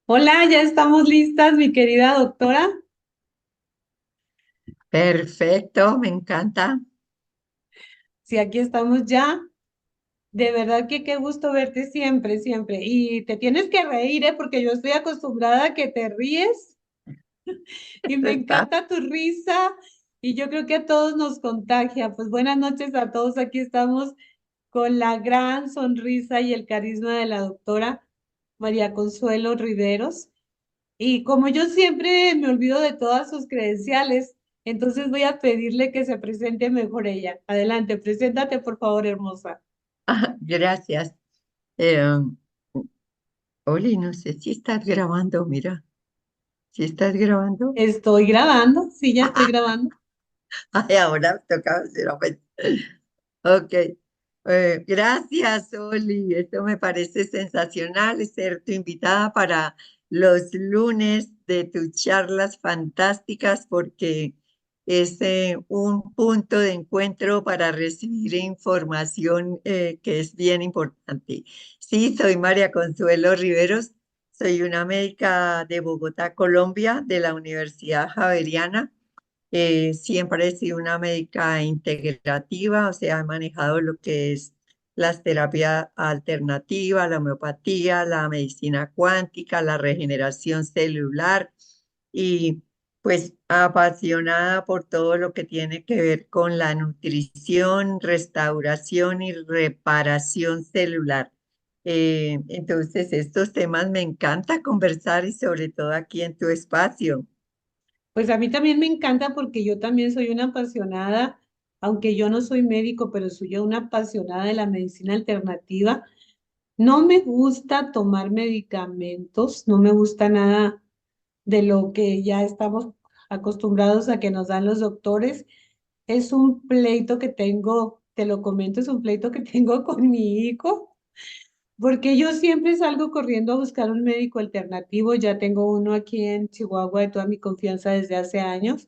Hola, ya estamos listas, mi querida doctora. Perfecto, me encanta. Sí, aquí estamos ya. De verdad que qué gusto verte siempre, siempre. Y te tienes que reír, ¿eh? Porque yo estoy acostumbrada a que te ríes y me Está. encanta tu risa y yo creo que a todos nos contagia. Pues buenas noches a todos. Aquí estamos con la gran sonrisa y el carisma de la doctora María Consuelo Riveros. Y como yo siempre me olvido de todas sus credenciales, entonces voy a pedirle que se presente mejor ella. Adelante, preséntate por favor, hermosa. Gracias. Eh, Oli, no sé si estás grabando, mira, si estás grabando. Estoy grabando, sí, ya estoy grabando. Ay, ahora toca hacer Ok. Gracias, Oli. Esto me parece sensacional ser tu invitada para los lunes de tus charlas fantásticas porque es un punto de encuentro para recibir información que es bien importante. Sí, soy María Consuelo Riveros, soy una médica de Bogotá, Colombia, de la Universidad Javeriana. Siempre he sido una médica integrativa, o sea, he manejado lo que es las terapias alternativas, la homeopatía, la medicina cuántica, la regeneración celular y pues apasionada por todo lo que tiene que ver con la nutrición, restauración y reparación celular. Entonces, estos temas me encanta conversar y sobre todo aquí en tu espacio. Pues a mí también me encanta porque yo también soy una apasionada, aunque yo no soy médico, pero soy yo una apasionada de la medicina alternativa. No me gusta tomar medicamentos, no me gusta nada de lo que ya estamos acostumbrados a que nos dan los doctores. Es un pleito que tengo, te lo comento, es un pleito que tengo con mi hijo, porque yo siempre salgo corriendo a buscar un médico alternativo. Ya tengo uno aquí en Chihuahua de toda mi confianza desde hace años.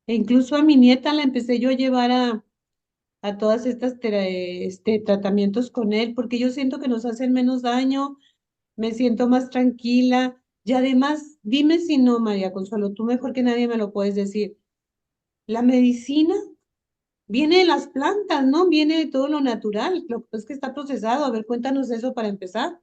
E incluso a mi nieta la empecé yo a llevar a todas estas tratamientos con él, porque yo siento que nos hacen menos daño, me siento más tranquila. Y además, dime si no, María Consuelo, tú mejor que nadie me lo puedes decir. La medicina viene de las plantas, ¿no? Viene de todo lo natural, lo que es que está procesado. A ver, cuéntanos eso para empezar.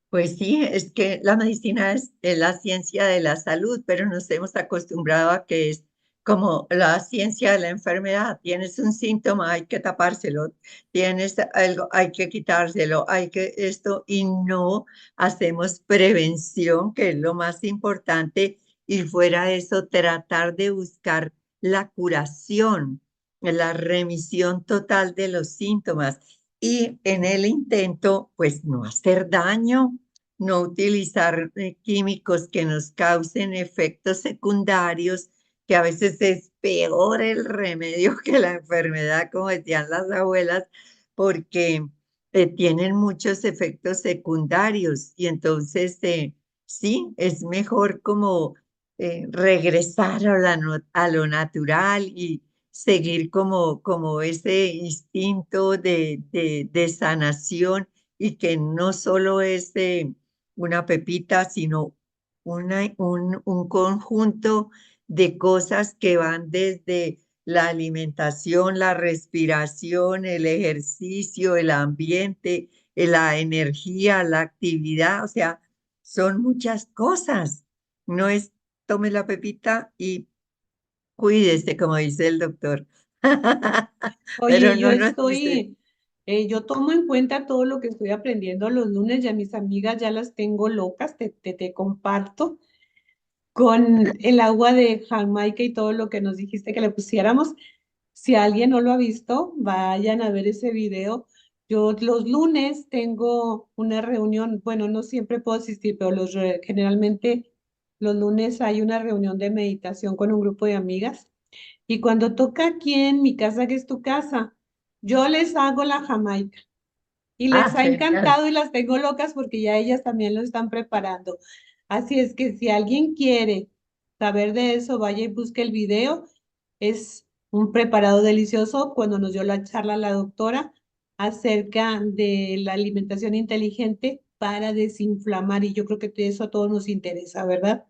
Pues sí, es que la medicina es la ciencia de la salud, pero nos hemos acostumbrado a que es como la ciencia de la enfermedad. Tienes un síntoma, hay que tapárselo, tienes algo, hay que quitárselo, hay que esto, y no hacemos prevención, que es lo más importante, y fuera de eso, tratar de buscar la curación, la remisión total de los síntomas. Y en el intento, pues no hacer daño, no utilizar químicos que nos causen efectos secundarios, que a veces es peor el remedio que la enfermedad, como decían las abuelas, porque tienen muchos efectos secundarios y entonces sí, es mejor como regresar a lo natural y seguir como ese instinto de sanación y que no solo es una pepita, sino un conjunto de cosas que van desde la alimentación, la respiración, el ejercicio, el ambiente, la energía, la actividad, o sea, son muchas cosas. No es tome la pepita y cuídese, como dice el doctor. Pero Oye, yo no nos dice. yo tomo en cuenta todo lo que estoy aprendiendo los lunes. Ya mis amigas ya las tengo locas, te comparto con el agua de Jamaica y todo lo que nos dijiste que le pusiéramos. Si alguien no lo ha visto, vayan a ver ese video. Yo los lunes tengo una reunión, bueno, no siempre puedo asistir, pero generalmente los lunes hay una reunión de meditación con un grupo de amigas. Y cuando toca aquí en mi casa, que es tu casa, yo les hago la Jamaica. Y les Ah, ha genial. encantado y las tengo locas porque ya ellas también lo están preparando. Así es que si alguien quiere saber de eso, vaya y busque el video. Es un preparado delicioso cuando nos dio la charla la doctora acerca de la alimentación inteligente. para desinflamar y yo creo que eso a todos nos interesa, ¿verdad?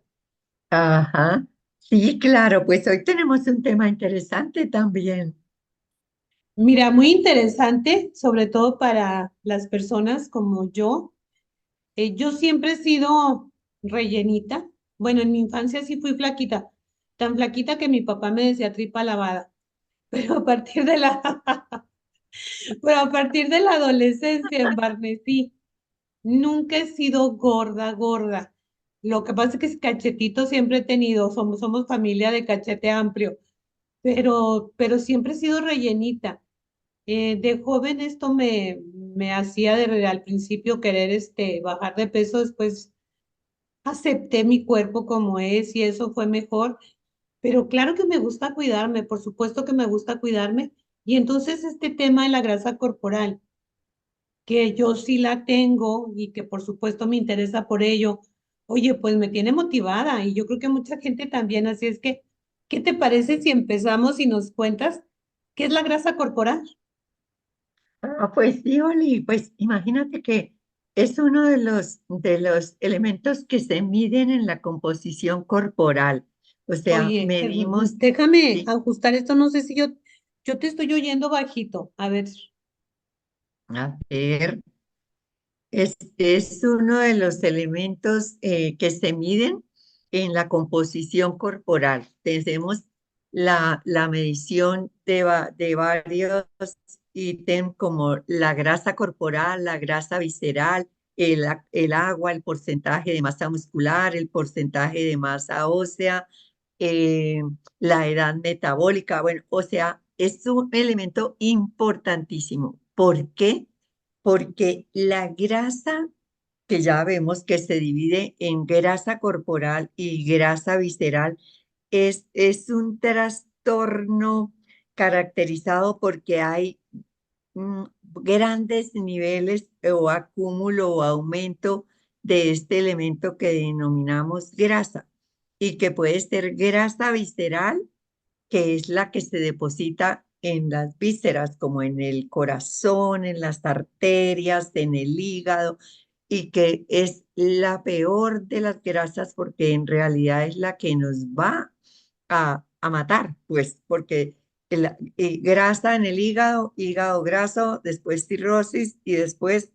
Ajá. Sí, claro, pues hoy tenemos un tema interesante también. Mira, muy interesante, sobre todo para las personas como yo. Yo siempre he sido rellenita. Bueno, en mi infancia sí fui flaquita, tan flaquita que mi papá me decía tripa lavada. Pero a partir de la, pero a partir de la adolescencia embarnecí. Nunca he sido gorda, gorda. Lo que pasa es que cachetito siempre he tenido. Somos familia de cachete amplio, pero siempre he sido rellenita. De joven esto me hacía al principio querer bajar de peso, después acepté mi cuerpo como es y eso fue mejor, pero claro que me gusta cuidarme, por supuesto que me gusta cuidarme. Y entonces este tema de la grasa corporal, que yo sí la tengo y que por supuesto me interesa por ello, oye, pues me tiene motivada y yo creo que mucha gente también, así es que, ¿qué te parece si empezamos y nos cuentas qué es la grasa corporal? Ah, pues sí, Oli, pues imagínate que es uno de los elementos que se miden en la composición corporal. O sea, Oye, medimos, déjame sí, ajustar esto, no sé si yo te estoy oyendo bajito. A ver, a ver, es uno de los elementos que se miden en la composición corporal. Tenemos la medición de varios ítems como la grasa corporal, la grasa visceral, el agua, el porcentaje de masa muscular, el porcentaje de masa ósea, eh, la edad metabólica. Bueno, o sea, es un elemento importantísimo. ¿Por qué? Porque la grasa, que ya vemos que se divide en grasa corporal y grasa visceral, es un trastorno caracterizado porque hay grandes niveles o acúmulo o aumento de este elemento que denominamos grasa y que puede ser grasa visceral, que es la que se deposita en las vísceras, como en el corazón, en las arterias, en el hígado, y que es la peor de las grasas porque en realidad es la que nos va a matar, pues, porque grasa en el hígado, hígado graso, después cirrosis y después,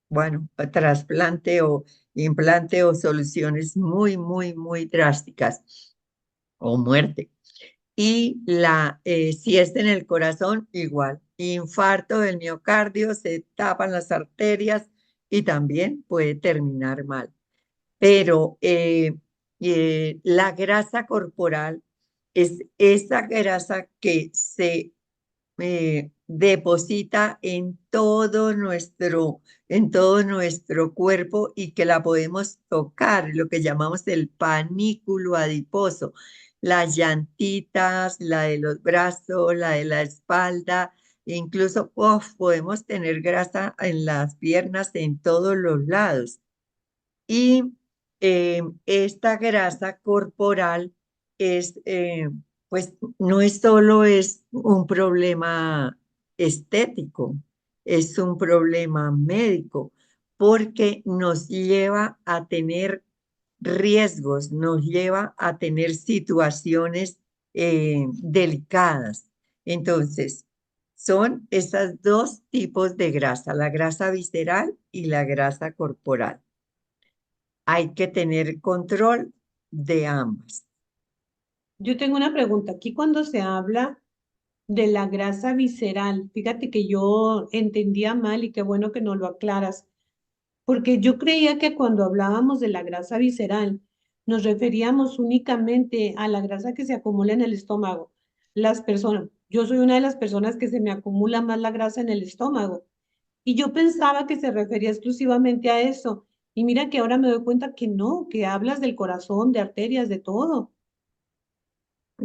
bueno, trasplante o implante o soluciones muy, muy, muy drásticas o muerte. Y si es en el corazón, igual. Infarto del miocardio, se tapan las arterias y también puede terminar mal. Pero la grasa corporal es esa grasa que se deposita en todo nuestro cuerpo y que la podemos tocar, lo que llamamos el panículo adiposo, las llantitas, la de los brazos, la de la espalda, e incluso podemos tener grasa en las piernas, en todos los lados. Y esta grasa corporal es, pues, no es solo es un problema estético, es un problema médico, porque nos lleva a tener riesgos, nos lleva a tener situaciones delicadas. Entonces, son esos dos tipos de grasa, la grasa visceral y la grasa corporal. Hay que tener control de ambas. yo tengo una pregunta. Aquí cuando se habla de la grasa visceral, fíjate que yo entendía mal y qué bueno que no lo aclaras, porque yo creía que cuando hablábamos de la grasa visceral nos referíamos únicamente a la grasa que se acumula en el estómago. Las personas, yo soy una de las personas que se me acumula más la grasa en el estómago y yo pensaba que se refería exclusivamente a eso. Y mira que ahora me doy cuenta que no, que hablas del corazón, de arterias, de todo.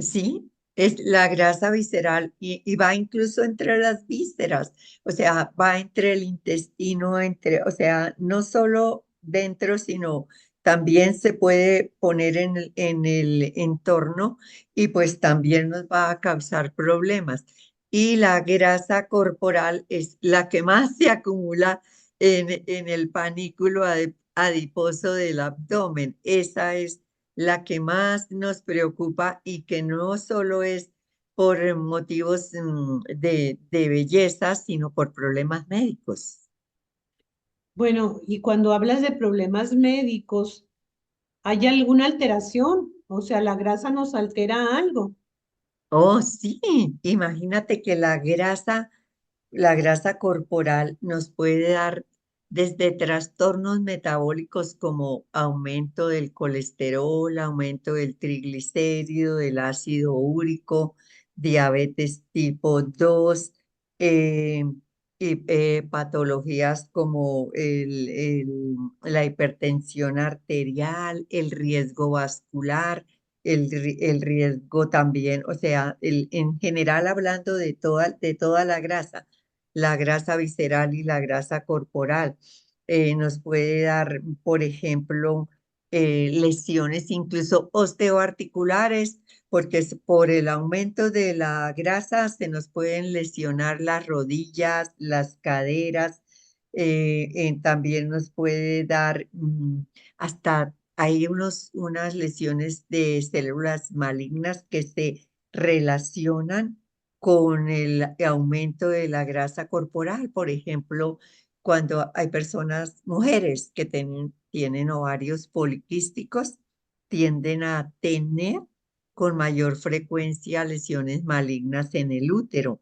Sí, es la grasa visceral y va incluso entre las vísceras, o sea, va entre el intestino, o sea, no solo dentro, sino también se puede poner en el entorno y pues también nos va a causar problemas. Y la grasa corporal es la que más se acumula en el panículo adiposo del abdomen. Esa es la que más nos preocupa y que no solo es por motivos de belleza, sino por problemas médicos. Bueno, y cuando hablas de problemas médicos, ¿hay alguna alteración? O sea, la grasa nos altera algo. Oh, sí, imagínate que la grasa corporal nos puede dar desde trastornos metabólicos como aumento del colesterol, aumento del triglicérido, del ácido úrico, diabetes tipo 2, eh, y patologías como la hipertensión arterial, el riesgo vascular, el riesgo también, o sea, en general hablando de toda la grasa visceral y la grasa corporal. Nos puede dar, por ejemplo, lesiones incluso osteoarticulares, porque por el aumento de la grasa se nos pueden lesionar las rodillas, las caderas, también nos puede dar hasta hay unas lesiones de células malignas que se relacionan con el aumento de la grasa corporal. Por ejemplo, cuando hay personas, mujeres que tienen ovarios poliquísticos, tienden a tener con mayor frecuencia lesiones malignas en el útero.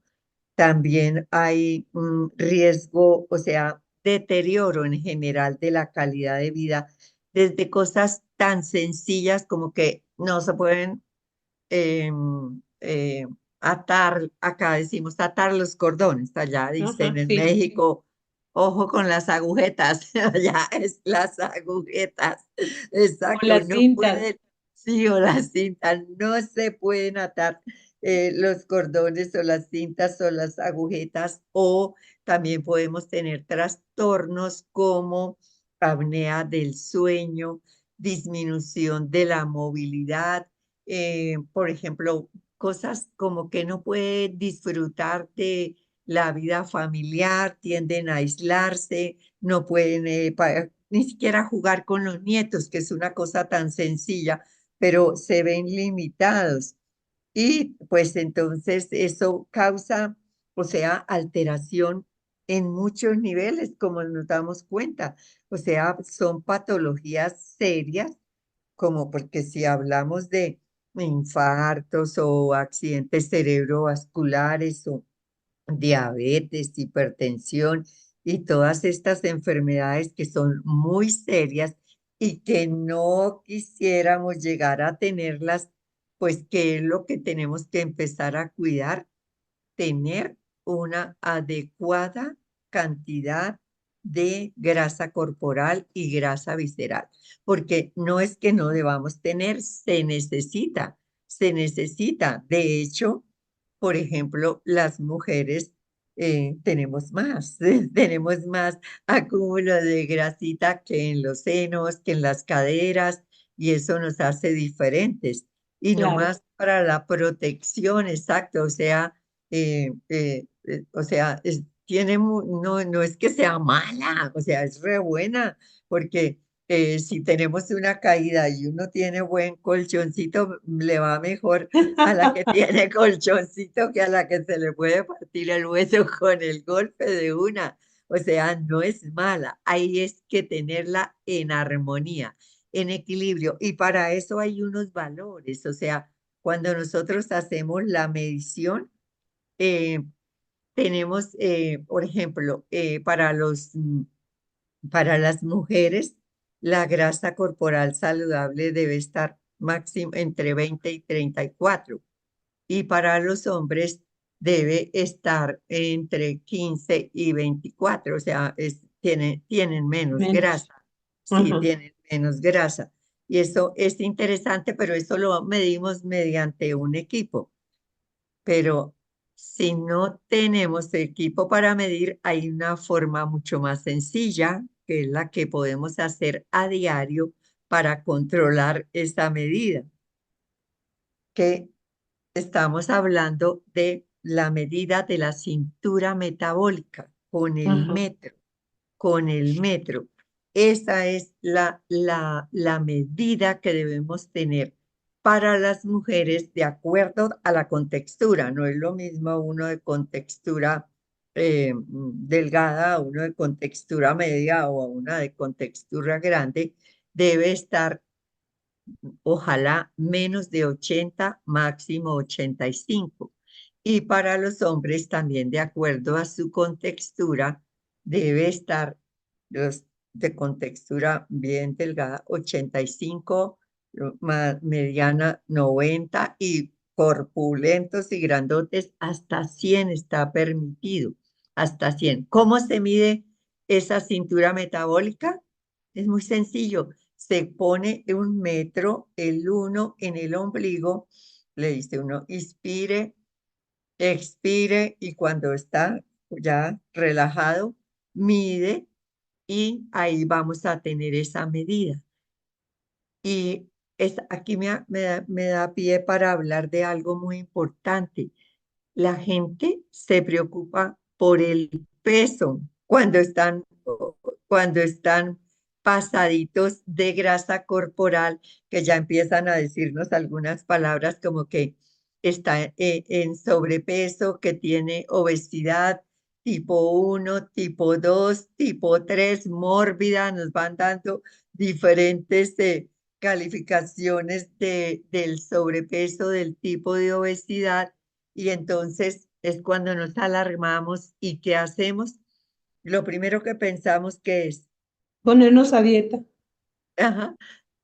También hay un riesgo, o sea, deterioro en general de la calidad de vida, desde cosas tan sencillas como que no se pueden eh, eh, atar, acá decimos atar los cordones, allá Ajá, dicen en sí. México, ojo con las agujetas, allá es las agujetas, O exacto, las no cintas. pueden, sí, o las cintas, no se pueden atar los cordones o las cintas o las agujetas, o también podemos tener trastornos como apnea del sueño, disminución de la movilidad, por ejemplo, cosas como que no pueden disfrutar de la vida familiar, tienden a aislarse, no pueden ni siquiera jugar con los nietos, que es una cosa tan sencilla, pero se ven limitados. Y pues entonces eso causa, o sea, alteración en muchos niveles, como nos damos cuenta. O sea, son patologías serias como porque si hablamos de infartos o accidentes cerebrovasculares o diabetes, hipertensión y todas estas enfermedades que son muy serias y que no quisiéramos llegar a tenerlas, pues que es lo que tenemos que empezar a cuidar, tener una adecuada cantidad de grasa corporal y grasa visceral, porque no es que no debamos tener, se necesita. De hecho, por ejemplo, las mujeres tenemos más, tenemos más acúmulo de grasita que en los senos, que en las caderas, y eso nos hace diferentes. Y no Claro. más para la protección, exacto, o sea, no, no es que sea mala, o sea, es re buena, porque si tenemos una caída y uno tiene buen colchoncito, le va mejor a la que tiene colchoncito que a la que se le puede partir el hueso con el golpe de una. O sea, no es mala, ahí es que tenerla en armonía, en equilibrio. Y para eso hay unos valores, o sea, cuando nosotros hacemos la medición, eh, tenemos, por ejemplo, para las mujeres, la grasa corporal saludable debe estar máximo entre 20 y 34 y para los hombres debe estar entre 15 y 24, o sea, tienen menos Menos. grasa, sí, Ajá. tienen menos grasa. Y eso es interesante, pero eso lo medimos mediante un equipo. Pero si no tenemos equipo para medir, hay una forma mucho más sencilla, que es la que podemos hacer a diario para controlar esa medida, que estamos hablando de la medida de la cintura metabólica con el Ajá. metro. con el metro. Esa es la medida que debemos tener para las mujeres de acuerdo a la contextura. No es lo mismo uno de contextura delgada, uno de contextura media o una de contextura grande. Debe estar, ojalá, menos de 80, máximo 85. Y para los hombres también, de acuerdo a su contextura, debe estar los de contextura bien delgada, 85, mediana 90 y corpulentos y grandotes hasta 100 está permitido, hasta 100. ¿Cómo se mide esa cintura metabólica? Es muy sencillo. Se pone un metro, el uno en el ombligo, le dice uno, inspire, expire y cuando está ya relajado, mide y ahí vamos a tener esa medida. Y aquí me da pie para hablar de algo muy importante. La gente se preocupa por el peso cuando están pasaditos de grasa corporal, que ya empiezan a decirnos algunas palabras como que está en sobrepeso, que tiene obesidad tipo 1, tipo 2, tipo 3, mórbida, nos van dando diferentes calificaciones del sobrepeso, del tipo de obesidad y entonces es cuando nos alarmamos y ¿qué hacemos? Lo primero que pensamos que es, Ponernos a dieta. ajá,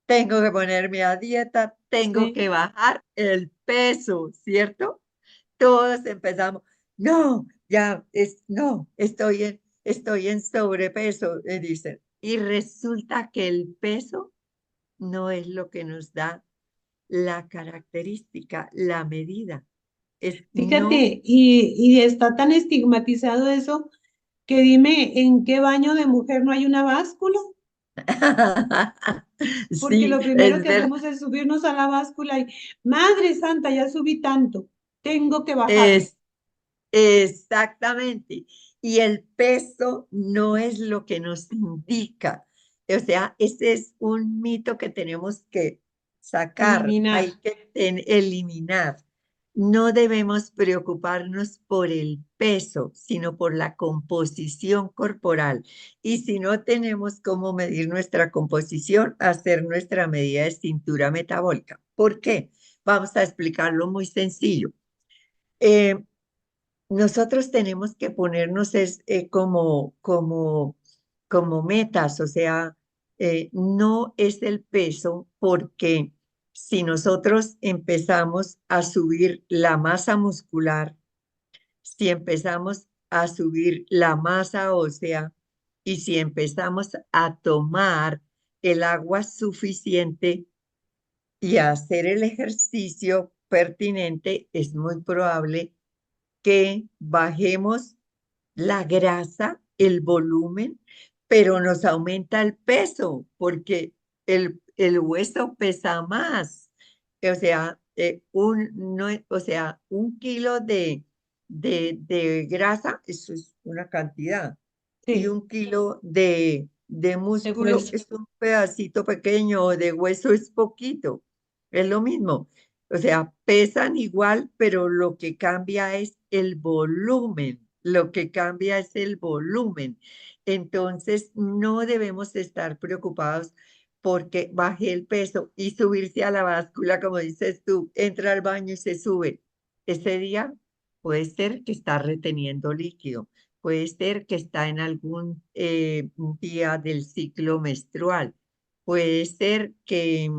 tengo que ponerme a dieta, tengo Sí. que bajar el peso, ¿cierto? Todos empezamos, no, no, estoy en sobrepeso, dicen. Y resulta que el peso no es lo que nos da la característica, la medida. Es no. Fíjate, y está tan estigmatizado eso que dime en qué baño de mujer no hay una báscula, porque Sí, lo primero es que verdad. hacemos es subirnos a la báscula y, Madre Santa, ya subí tanto, tengo que bajarle. Es exactamente. Y el peso no es lo que nos indica. O sea, ese es un mito que tenemos que sacar, Eliminar. hay que eliminar. No debemos preocuparnos por el peso, sino por la composición corporal. Y si no tenemos cómo medir nuestra composición, hacer nuestra medida de cintura metabólica. ¿Por qué? Vamos a explicarlo muy sencillo. Eh, Nosotros tenemos que ponernos como metas, o sea, no es el peso porque si nosotros empezamos a subir la masa muscular, si empezamos a subir la masa ósea y si empezamos a tomar el agua suficiente y a hacer el ejercicio pertinente, es muy probable que bajemos la grasa, el volumen, pero nos aumenta el peso porque el hueso pesa más. O sea, no, o sea, 1 kilo de grasa, eso es una cantidad. Y Sí, 1 kilo de de músculo hueso. es un pedacito pequeño, de hueso es poquito. Es lo mismo. O sea, pesan igual, pero lo que cambia es el volumen. Lo que cambia es el volumen. Entonces, no debemos estar preocupados porque baje el peso y subirse a la báscula, como dices tú, entra al baño y se sube. Ese día puede ser que está reteniendo líquido, puede ser que está en algún día del ciclo menstrual, puede ser que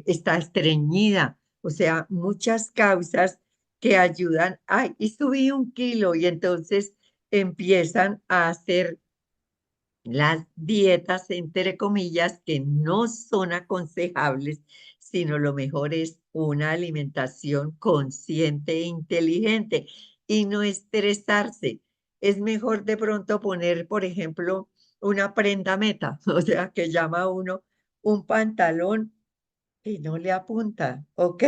está estreñida, o sea, muchas causas que ayudan. Ay, y subí 1 kilo y entonces empiezan a hacer las dietas, entre comillas, que no son aconsejables, sino lo mejor es una alimentación consciente e inteligente y no estresarse. Es mejor de pronto poner, por ejemplo, una prenda meta, o sea, que llama uno un pantalón y no le apunta, ¿ok?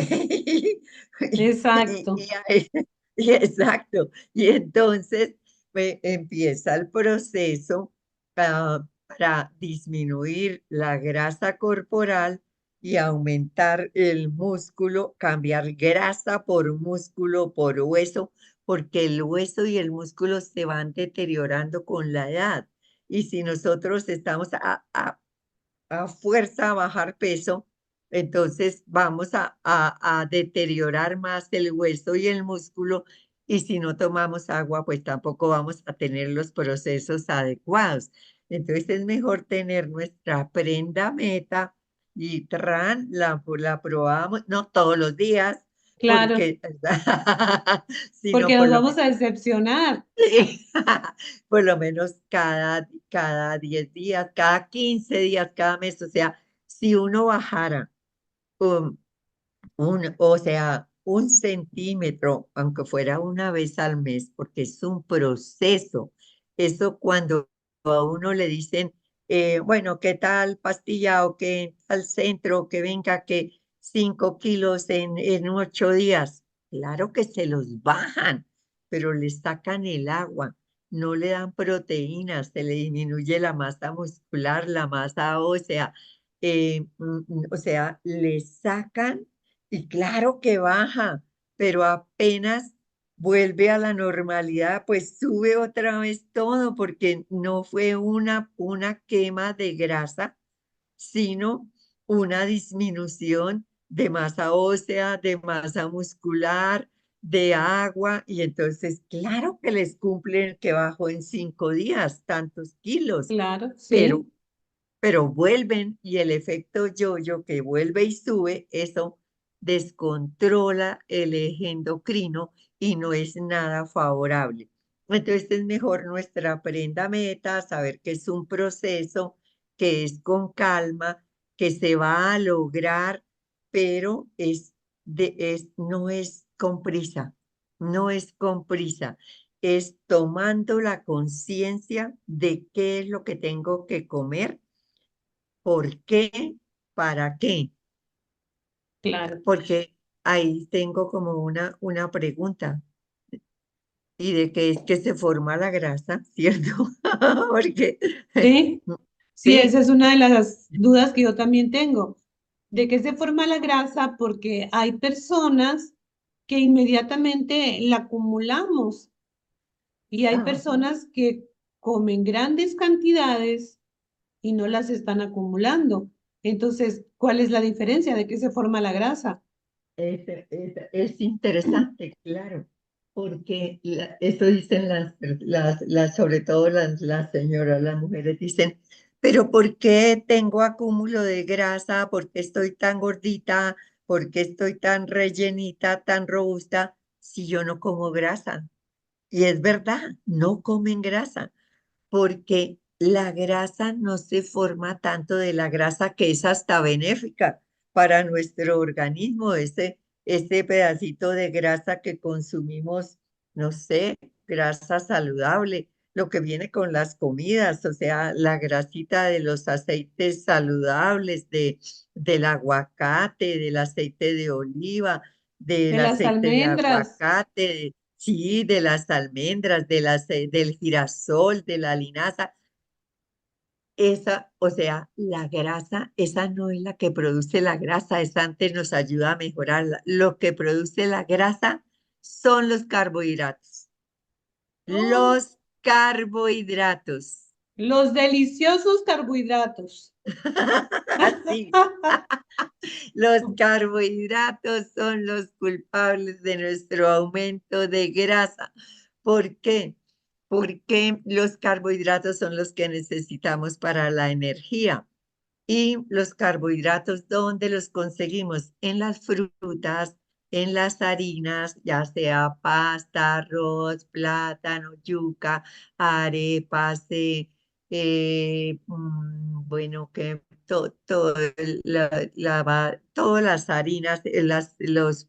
Y, Exacto. y ahí- y exacto. Y entonces empieza el proceso para disminuir la grasa corporal y aumentar el músculo, cambiar grasa por músculo, por hueso, porque el hueso y el músculo se van deteriorando con la edad. Y si nosotros estamos a fuerza a bajar peso, entonces vamos a deteriorar más el hueso y el músculo y si no tomamos agua, pues tampoco vamos a tener los procesos adecuados. Entonces es mejor tener nuestra prenda meta y la probamos, no todos los días, Claro, porque, sino porque por nos lo vamos a menos decepcionar. sí, por lo menos cada 10 días, cada 15 días, cada mes. O sea, si uno bajara um, o sea, 1 centímetro, aunque fuera una vez al mes, porque es un proceso. Eso cuando a uno le dicen, bueno, ¿qué tal pastilla o qué tal centro, que venga que 5 kilos en 8 días? Claro que se los bajan, pero le sacan el agua, no le dan proteínas, se le disminuye la masa muscular, la masa ósea, o sea, le sacan y claro que baja, pero apenas vuelve a la normalidad, pues sube otra vez todo, porque no fue una quema de grasa, sino una disminución de masa ósea, de masa muscular, de agua, y entonces, claro que les cumplen que bajó en 5 días tantos kilos, Claro, pero sí, vuelven y el efecto yo-yo que vuelve y sube, eso descontrola el eje endocrino y no es nada favorable. Entonces es mejor nuestra prenda meta, saber que es un proceso, que es con calma, que se va a lograr, pero no es con prisa, no es con prisa, es tomando la conciencia de qué es lo que tengo que comer. ¿Por qué? ¿Para qué? claro. Porque ahí tengo como una pregunta. ¿Y de qué es que se forma la grasa, cierto? Porque, Sí, sí, esa sí, es una de las dudas que yo también tengo. ¿De qué se forma la grasa? Porque hay personas que inmediatamente la acumulamos y hay ajá. personas que comen grandes cantidades y no las están acumulando. Entonces, ¿cuál es la diferencia? ¿De qué se forma la grasa? Es interesante, claro, porque eso dicen sobre todo las señoras, las mujeres dicen, pero ¿por qué tengo acúmulo de grasa? ¿Por qué estoy tan gordita? ¿Por qué estoy tan rellenita, tan robusta si yo no como grasa? Y es verdad, no comen grasa porque la grasa no se forma tanto de la grasa que es hasta benéfica para nuestro organismo, ese pedacito de grasa que consumimos, no sé, grasa saludable, lo que viene con las comidas, o sea, la grasita de los aceites saludables, del aguacate, del aceite de oliva, del De las aceite de almendras, aguacate, sí, de las almendras, del girasol, de la linaza. Esa, o sea, la grasa, esa no es la que produce la grasa, esa antes nos ayuda a mejorarla. Lo que produce la grasa son los carbohidratos. ¡oh! Los carbohidratos. Los deliciosos carbohidratos. Así, los carbohidratos son los culpables de nuestro aumento de grasa. ¿Por qué? Porque los carbohidratos son los que necesitamos para la energía. Y los carbohidratos, ¿dónde los conseguimos? En las frutas, en las harinas, ya sea pasta, arroz, plátano, yuca, arepas, bueno, que todas las harinas, los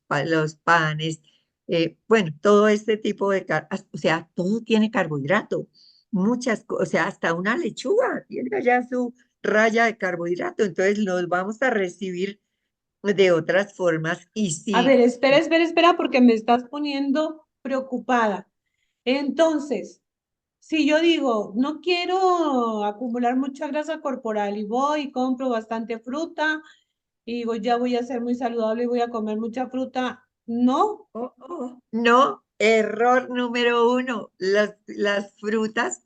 panes, bueno, todo este tipo o sea, todo tiene carbohidrato. O sea, hasta una lechuga tiene allá su raya de carbohidrato, entonces los vamos a recibir de otras formas y A ver, sí, espera, espera, espera, porque me estás poniendo preocupada. Entonces, si yo digo, no quiero acumular mucha grasa corporal y voy y compro bastante fruta y digo, ya voy a ser muy saludable y voy a comer mucha fruta, no. No, error número uno. Las frutas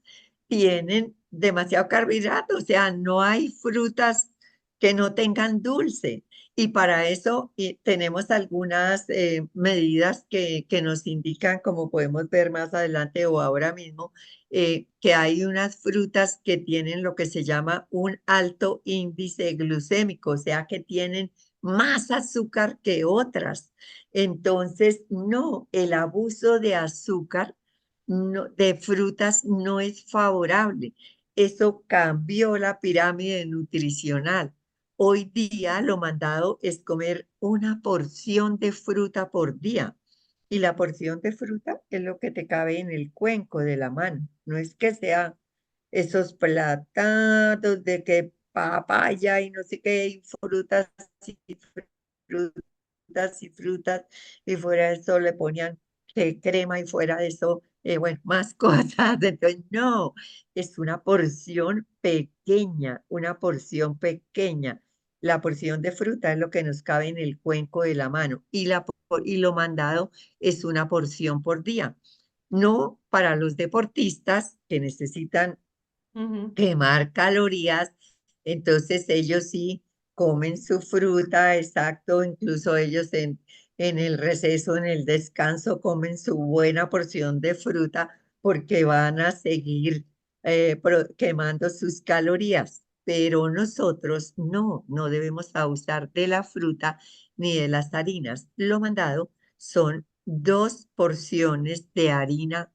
tienen demasiado carbohidrato, o sea, no hay frutas que no tengan dulce. Y para eso tenemos algunas medidas que nos indican, como podemos ver más adelante o ahora mismo, que hay unas frutas que tienen lo que se llama un alto índice glucémico, o sea, que tienen más azúcar que otras. Entonces, no, el abuso de azúcar, de frutas no es favorable. Eso cambió la pirámide nutricional. Hoy día lo mandado es comer una porción de fruta por día. Y la porción de fruta es lo que te cabe en el cuenco de la mano. No es que sea esos platados de que papaya y no sé qué, y frutas y frutas y frutas, y fuera de eso le ponían crema y fuera de eso, bueno, más cosas. Entonces, no, es una porción pequeña. La porción de fruta es lo que nos cabe en el cuenco de la mano y lo mandado es una porción por día. No para los deportistas que necesitan Ujú. quemar calorías, entonces ellos sí comen su fruta, exacto, incluso ellos en el receso, en el descanso, comen su buena porción de fruta porque van a seguir quemando sus calorías. Pero nosotros no debemos abusar de la fruta ni de las harinas. Lo mandado son 2 porciones de harina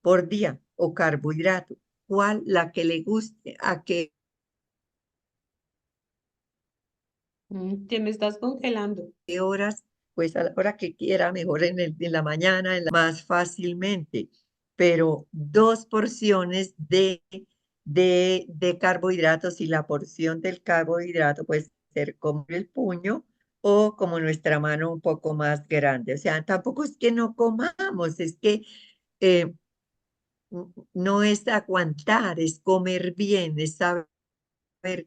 por día o carbohidrato. ¿Cuál? La que le guste, a qué Te me estás congelando. horas, pues a la hora que quiera, mejor en la mañana, más fácilmente. Pero 2 porciones de carbohidratos y la porción del carbohidrato puede ser como el puño o como nuestra mano un poco más grande. O sea, tampoco es que no comamos, es que eh, no es aguantar, es comer bien, es saber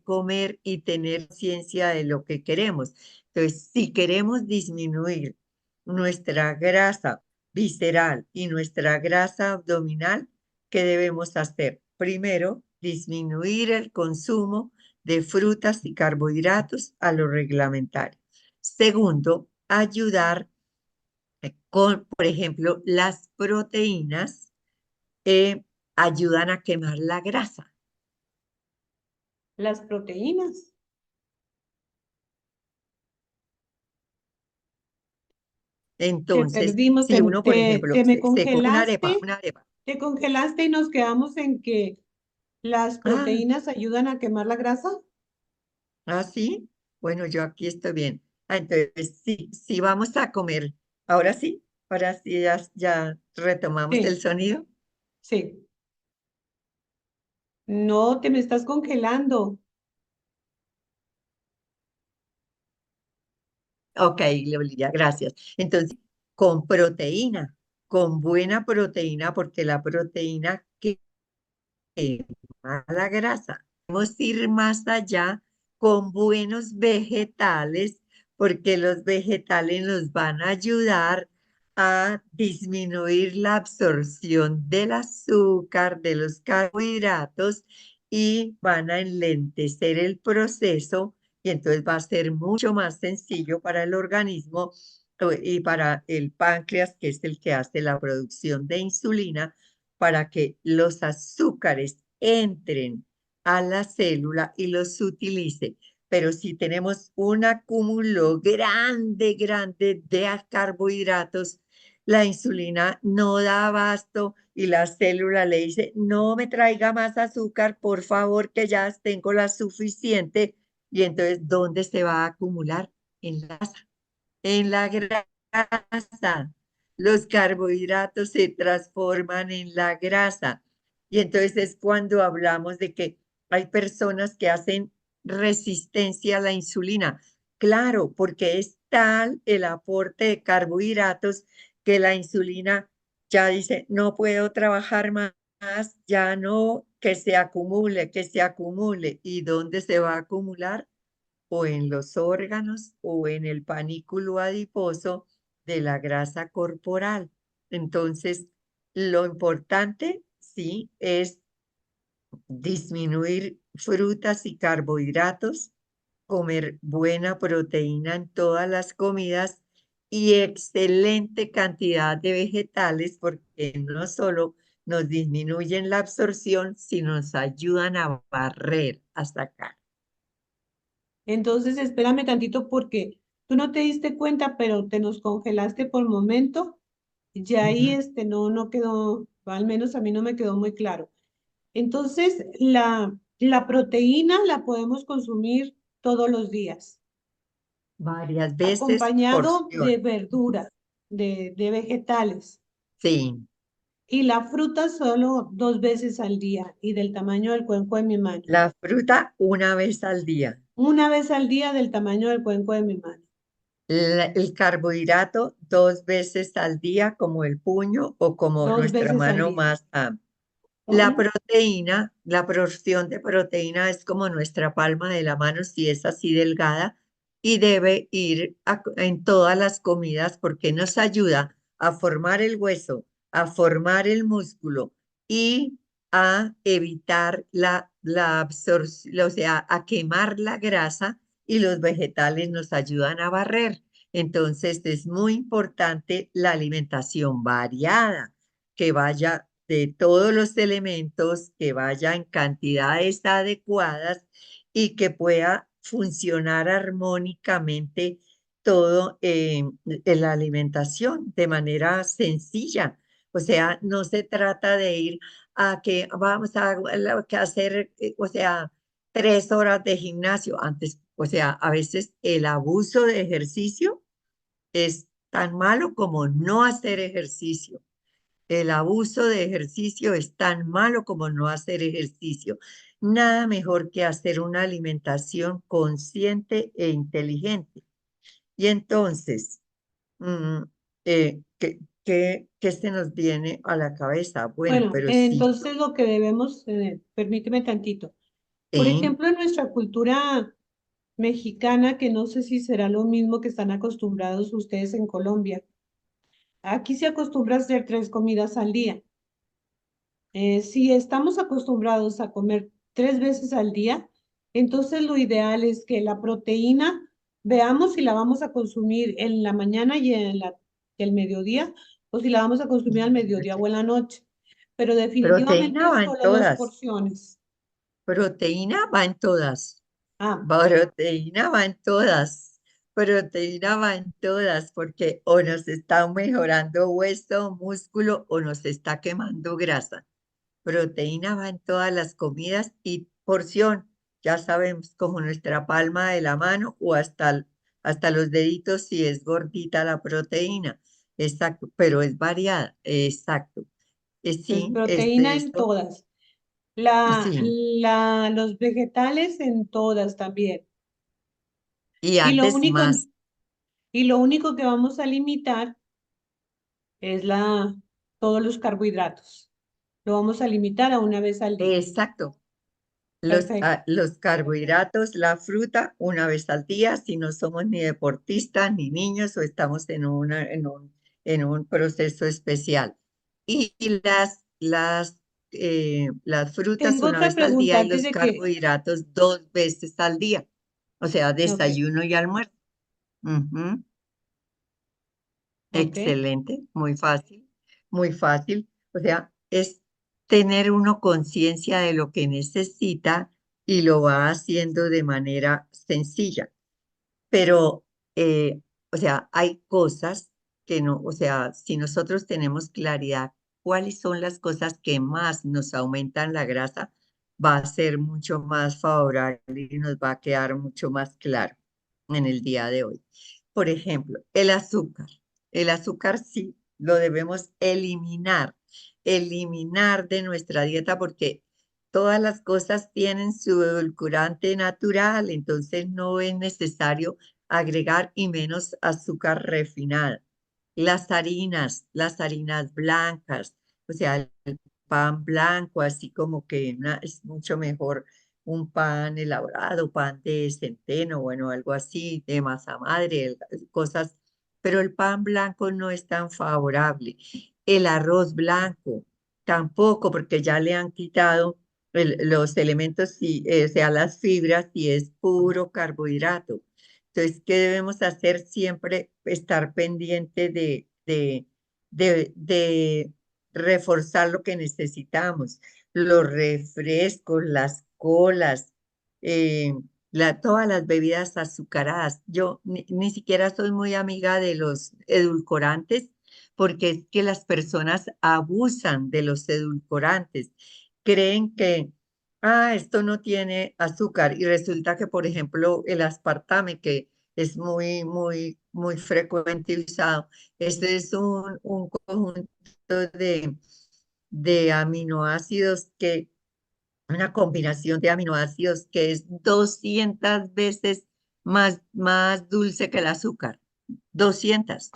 comer y tener ciencia de lo que queremos. Entonces, si queremos disminuir nuestra grasa visceral y nuestra grasa abdominal, ¿qué debemos hacer? Primero, disminuir el consumo de frutas y carbohidratos a lo reglamentario. Segundo, ayudar con, por ejemplo, las proteínas ayudan a quemar la grasa. Las proteínas. Te Entonces, perdimos, si uno, por ejemplo, te me se come congelaste, una arepa, te congelaste y nos quedamos en que las ah, proteínas ayudan a quemar la grasa. ah, sí, bueno, yo aquí estoy bien. Ah, entonces, sí, sí vamos a comer. Ahora sí ya retomamos el Sí, sonido. sí. No, te me estás congelando. Ok, Olivia, gracias. Entonces, con proteína, con buena proteína, porque la proteína quema la grasa. Podemos ir más allá con buenos vegetales, porque los vegetales nos van a ayudar a disminuir la absorción del azúcar, de los carbohidratos y van a enlentecer el proceso y entonces va a ser mucho más sencillo para el organismo y para el páncreas, que es el que hace la producción de insulina para que los azúcares entren a la célula y los utilice. Pero si tenemos un acúmulo grande de carbohidratos, la insulina no da abasto y la célula le dice, no me traiga más azúcar, por favor, que ya tengo la suficiente. Y entonces, ¿dónde se va a acumular? En la grasa. En la grasa. Los carbohidratos se transforman en la grasa. Y entonces es cuando hablamos de que hay personas que hacen resistencia a la insulina. Claro, porque es tal el aporte de carbohidratos que la insulina ya dice, no puedo trabajar más, ya no que se acumule. ¿Y dónde se va a acumular? O en los órganos o en el panículo adiposo de la grasa corporal. Entonces, lo importante, sí, es disminuir frutas y carbohidratos, comer buena proteína en todas las comidas y excelente cantidad de vegetales, porque no solo nos disminuyen la absorción, sino nos ayudan a barrer, a sacar. Entonces, espérame tantito porque tú no te diste cuenta, pero te nos congelaste por momento. Ya ahí Ujú. no quedó, al menos a mí no me quedó muy claro. Entonces, la proteína la podemos consumir todos los días, Varias veces acompañado porción. de verduras, de vegetales. Sí, Y la fruta solo 2 veces al día y del tamaño del cuenco de mi mano. la fruta una vez al día. Una vez al día del tamaño del cuenco de mi mano. El carbohidrato 2 veces al día, como el puño o como Dos nuestra veces al mano día. más amplia. La Ujú. proteína, la porción de proteína es como nuestra palma de la mano, si es así delgada, y debe ir en todas las comidas porque nos ayuda a formar el hueso, a formar el músculo y a evitar la absorción, o sea, a quemar la grasa y los vegetales nos ayudan a barrer. Entonces es muy importante la alimentación variada que vaya de todos los elementos, que vaya en cantidades adecuadas y que pueda funcionar armónicamente todo en la alimentación de manera sencilla. O sea, no se trata de ir a que vamos que hacer, o sea, 3 horas de gimnasio antes. O sea, a veces el abuso de ejercicio es tan malo como no hacer ejercicio. El abuso de ejercicio es tan malo como no hacer ejercicio. Nada mejor que hacer una alimentación consciente e inteligente. Y entonces, mm, ¿qué se nos viene a la cabeza? Bueno, Bueno, pero sí, entonces lo que debemos, permíteme tantito. Por sí, ejemplo, en nuestra cultura mexicana, que no sé si será lo mismo que están acostumbrados ustedes en Colombia, aquí se acostumbra a hacer 3 comidas al día. Si estamos acostumbrados a comer 3 veces al día, entonces lo ideal es que la proteína veamos si la vamos a consumir en la mañana y el mediodía o si la vamos a consumir al mediodía o en la noche. Pero proteína definitivamente va en solo dos todas. porciones. Proteína va en todas. Ah, Proteína va en todas. Proteína va en todas porque o nos está mejorando hueso, músculo o nos está quemando grasa. Proteína va en todas las comidas y porción, ya sabemos, como nuestra palma de la mano o hasta los deditos si es gordita la proteína. Exacto, pero es variada. Exacto. pues Sí, es proteína de en esto. todas. Sí. Los vegetales en todas también. Y Y lo antes único, más. y lo único que vamos a limitar es todos los carbohidratos. Lo vamos a limitar a 1 vez al día. Exacto. Perfecto. Los carbohidratos, la fruta, una vez al día, si no somos ni deportistas ni niños o estamos en un proceso especial. Y las frutas Tengo una otra vez al pregunta día y antes los de que, carbohidratos 2 veces al día. O sea, ok, desayuno y almuerzo. Ujú. ok. Excelente, muy fácil, muy fácil. O sea, es tener uno conciencia de lo que necesita y lo va haciendo de manera sencilla. Pero, o sea, hay cosas que no, o sea, si nosotros tenemos claridad cuáles son las cosas que más nos aumentan la grasa, va a ser mucho más favorable y nos va a quedar mucho más claro en el día de hoy. Por ejemplo, el azúcar. El azúcar sí lo debemos eliminar, eliminar de nuestra dieta porque todas las cosas tienen su edulcorante natural, entonces no es necesario agregar y menos azúcar refinada. Las harinas blancas, o sea, pan blanco, así como que es mucho mejor un pan elaborado, pan de centeno, bueno, algo así, de masa madre, cosas, pero el pan blanco no es tan favorable. El arroz blanco tampoco, porque ya le han quitado los elementos, o sea, las fibras, y es puro carbohidrato. Entonces, ¿qué debemos hacer? Siempre estar pendiente de reforzar lo que necesitamos. Los refrescos, las colas, eh, todas las bebidas azucaradas. Yo ni siquiera soy muy amiga de los edulcorantes porque es que las personas abusan de los edulcorantes. Creen que, esto no tiene azúcar y resulta que, por ejemplo, el aspartame, que es muy, muy, muy frecuente usado, este es un conjunto de, de aminoácidos una combinación de aminoácidos que es 200 veces más dulce que el azúcar. 200.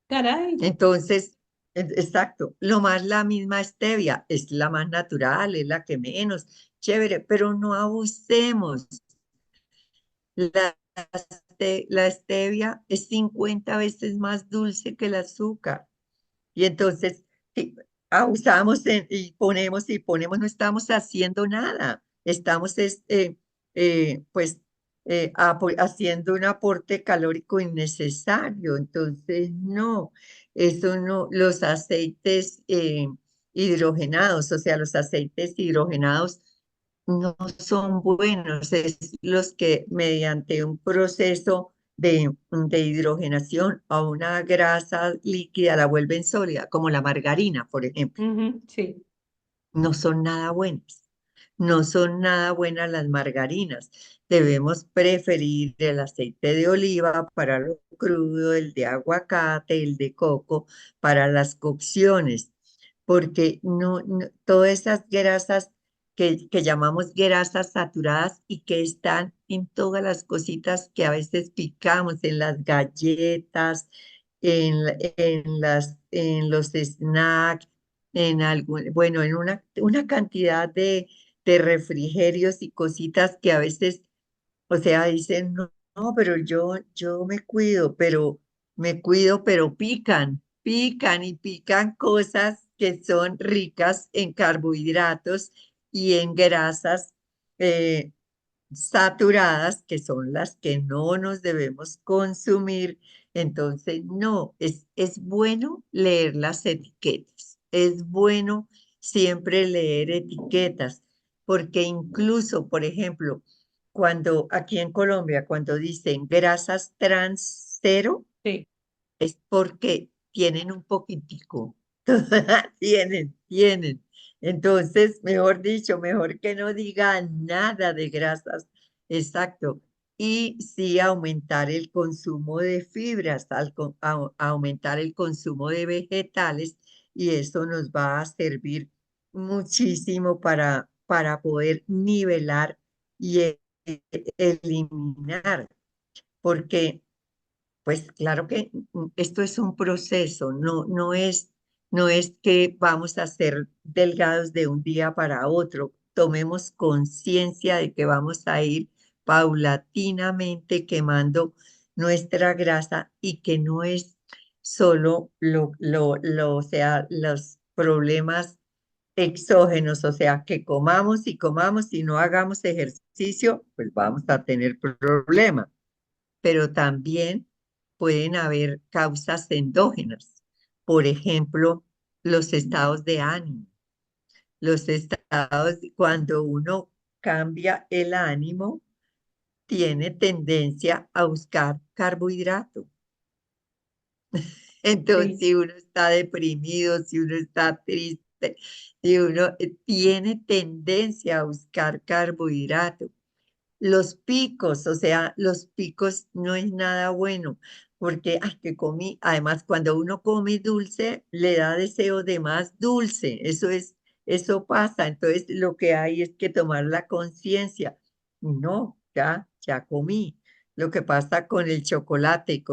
Caray, Entonces, exacto, lo más la misma stevia, es la más natural, es la que menos, chévere, pero no abusemos. La, la stevia es 50 veces más dulce que el azúcar. Y entonces sí, abusamos y ponemos, no estamos haciendo nada. Estamos pues haciendo un aporte calórico innecesario. Entonces, no, eso no, los aceites hidrogenados, o sea, los aceites hidrogenados no son buenos, es los que mediante un proceso de hidrogenación a una grasa líquida la vuelven sólida, como la margarina, por ejemplo. ujú, sí. No son nada buenas. No son nada buenas las margarinas. Debemos preferir el aceite de oliva para lo crudo, el de aguacate, el de coco para las cocciones, porque todas esas grasas que llamamos grasas saturadas y que están en todas las cositas que a veces picamos, en las galletas, en los snacks, bueno, en una cantidad de refrigerios y cositas que a veces, o sea, dicen, no, no, pero yo me cuido, pero pican y pican cosas que son ricas en carbohidratos y en grasas eh, saturadas, que son las que no nos debemos consumir. Entonces, no, es bueno leer las etiquetas, es bueno siempre leer etiquetas, porque incluso, por ejemplo, cuando aquí en Colombia, cuando dicen grasas trans cero, Sí. es porque tienen un poquitico, tienen. Entonces, mejor dicho, mejor que no digan nada de grasas. Exacto. Y sí aumentar el consumo de fibras, aumentar el consumo de vegetales, y eso nos va a servir muchísimo para poder nivelar y eliminar, porque pues claro que esto es un proceso, no es que vamos a ser delgados de un día para otro. Tomemos conciencia de que vamos a ir paulatinamente quemando nuestra grasa y que no es solo o sea, los problemas exógenos, o sea, que comamos y comamos y no hagamos ejercicio, pues vamos a tener problemas, pero también pueden haber causas endógenas. Por ejemplo, los estados de ánimo. Cuando uno cambia el ánimo, tiene tendencia a buscar carbohidrato. Entonces, Sí. si uno está deprimido, si uno está triste, si uno tiene tendencia a buscar carbohidrato. Los picos, o sea, los picos no es nada bueno, porque que comí, además cuando uno come dulce, le da deseo de más dulce, eso pasa, entonces lo que hay es que tomar la conciencia, no, ya comí. Lo que pasa con el chocolate,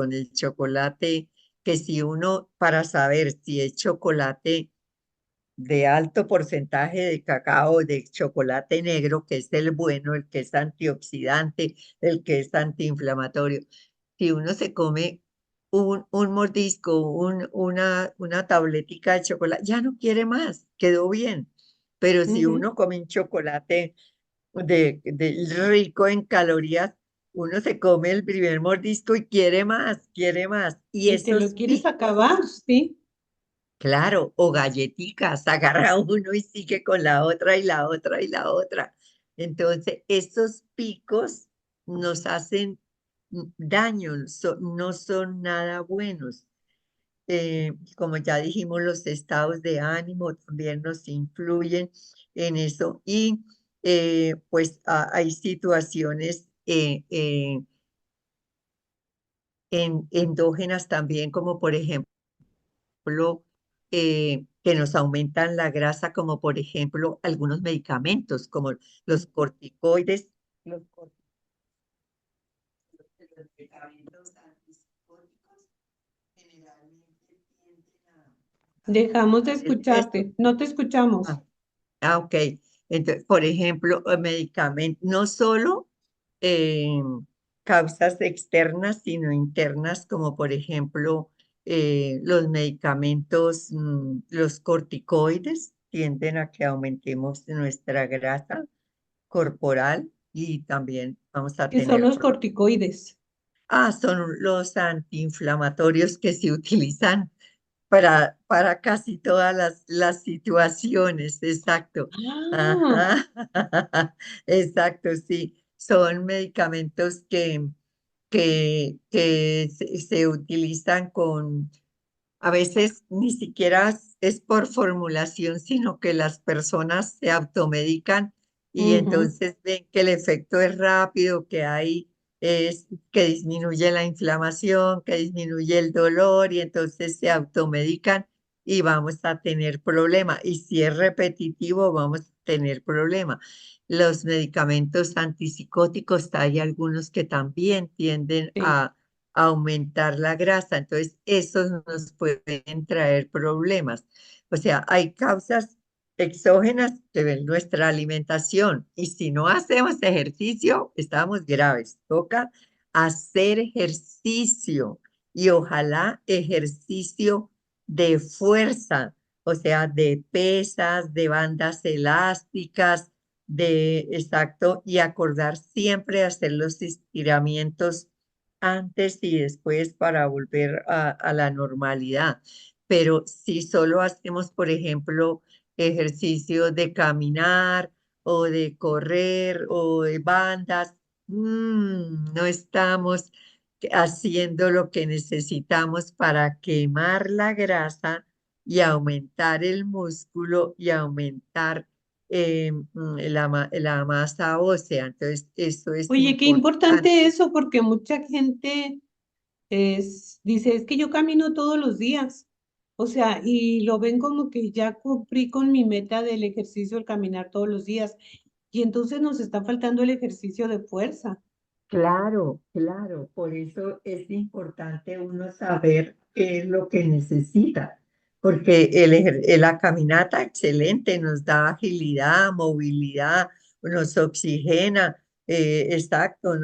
que si uno, para saber si es chocolate de alto porcentaje de cacao, de chocolate negro, que es el bueno, el que es antioxidante, el que es antiinflamatorio. Si uno se come un mordisco, una tabletica de chocolate, ya no quiere más, quedó bien. Pero si Ujú. uno come un chocolate de rico en calorías, uno se come el primer mordisco y quiere más, quiere más. Y Y te lo esos quieres picos, acabar, ¿sí? claro, o galletitas, agarra uno y sigue con la otra y la otra y la otra. Entonces, esos picos nos hacen daño, no son nada buenos. Como ya dijimos, los estados de ánimo también nos influyen en eso y pues hay situaciones endógenas también, como por ejemplo que nos aumentan la grasa, como por ejemplo algunos medicamentos, como los corticoides, los los medicamentos antipsicóticos generalmente tienden a Dejamos de aumentar el peso. escucharte, no te escuchamos. Ah, ok. Entonces, por ejemplo, medicamentos, no solo eh, causas externas, sino internas, como por ejemplo los medicamentos, los corticoides, tienden a que aumentemos nuestra grasa corporal y también vamos a ¿Qué son tener los problemas. corticoides? Son los antiinflamatorios que se utilizan para casi todas las situaciones, exacto. Ah, Ajá, exacto, sí. Son medicamentos que se utilizan con a veces ni siquiera es por formulación, sino que las personas se automedican y ujú, entonces ven que el efecto es rápido, que hay es que disminuye la inflamación, que disminuye el dolor y entonces se automedican y vamos a tener problema. Y si es repetitivo, vamos a tener problema. Los medicamentos antipsicóticos, hay algunos que también tienden sí. a aumentar la grasa. Entonces, esos nos pueden traer problemas. O sea, hay causas exógenas que ven nuestra alimentación y si no hacemos ejercicio, estamos graves. Toca hacer ejercicio y ojalá ejercicio de fuerza, o sea, de pesas, de bandas elásticas, exacto, y acordar siempre hacer los estiramientos antes y después para volver a la normalidad. Pero si solo hacemos, por ejemplo, ejercicio de caminar o de correr o de bandas, no estamos haciendo lo que necesitamos para quemar la grasa y aumentar el músculo y aumentar la masa ósea. Entonces, eso es Oye, qué importante importante. eso, porque mucha gente dice, es que yo camino todos los días. O sea, y lo ven como que ya cumplí con mi meta del ejercicio, el caminar todos los días. Y entonces nos está faltando el ejercicio de fuerza. Claro, claro, por eso es importante uno saber qué es lo que necesita, porque la caminata excelente nos da agilidad, movilidad, nos oxigena, exacto,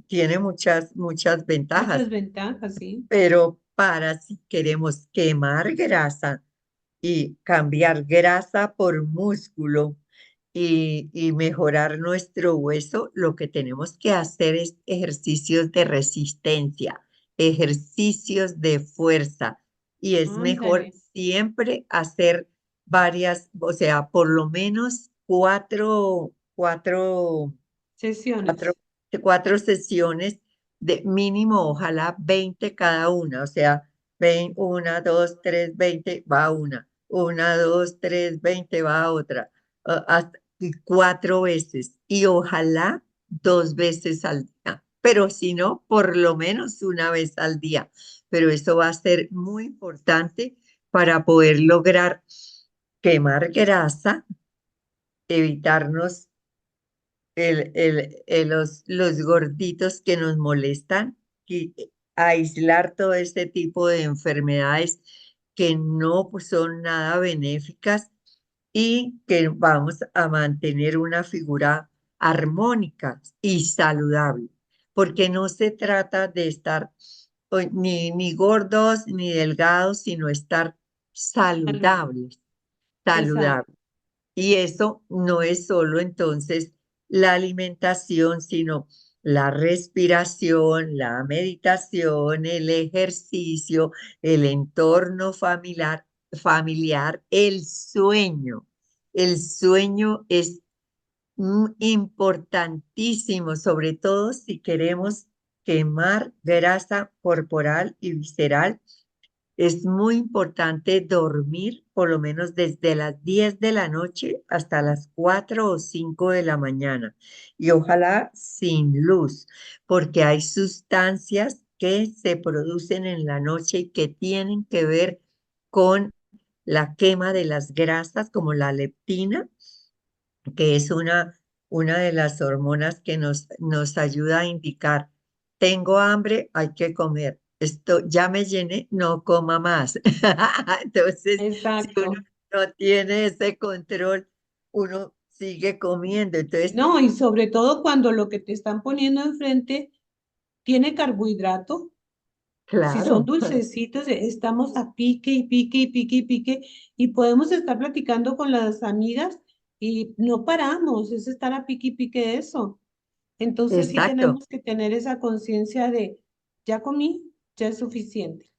tiene muchas Muchas ventajas, ventajas, sí. pero para si queremos quemar grasa, y cambiar grasa por músculo y mejorar nuestro hueso, lo que tenemos que hacer es ejercicios de resistencia, ejercicios de fuerza. Y es mejor Ándale, siempre hacer varias, o sea, por lo menos cuatro, sesiones. cuatro sesiones de mínimo, ojalá 20 cada una, o sea, una, dos, tres, 20 va una, dos, tres, 20 va otra, y cuatro veces, y ojalá dos veces al día, pero si no, por lo menos una vez al día, pero eso va a ser muy importante para poder lograr quemar grasa, evitarnos los gorditos que nos molestan y aislar todo este tipo de enfermedades que no pues, son nada benéficas y que vamos a mantener una figura armónica y saludable, porque no se trata de estar ni gordos ni delgados, sino estar Salud. saludables, Exacto. saludables. Y eso no es solo entonces la alimentación, sino la respiración, la meditación, el ejercicio, el entorno familiar, el sueño. El sueño es importantísimo, sobre todo si queremos quemar grasa corporal y visceral. Es muy importante dormir por lo menos desde las 10 de la noche hasta las 4 o 5 de la mañana y ojalá sin luz, porque hay sustancias que se producen en la noche y que tienen que ver con la quema de las grasas, como la leptina, que es una de las hormonas que nos ayuda a indicar, tengo hambre, hay que comer. Esto ya me llené, no coma más. Entonces, si uno Exacto. no tiene ese control, uno sigue comiendo. Entonces, No, y sobre todo cuando lo que te están poniendo enfrente tiene carbohidrato. Si son claro, dulcecitos, estamos a pique y pique y pique y pique y podemos estar platicando con las amigas y no paramos, es estar a pique y pique de eso. Entonces sí exacto, tenemos que tener esa conciencia de, ya comí, ya es suficiente.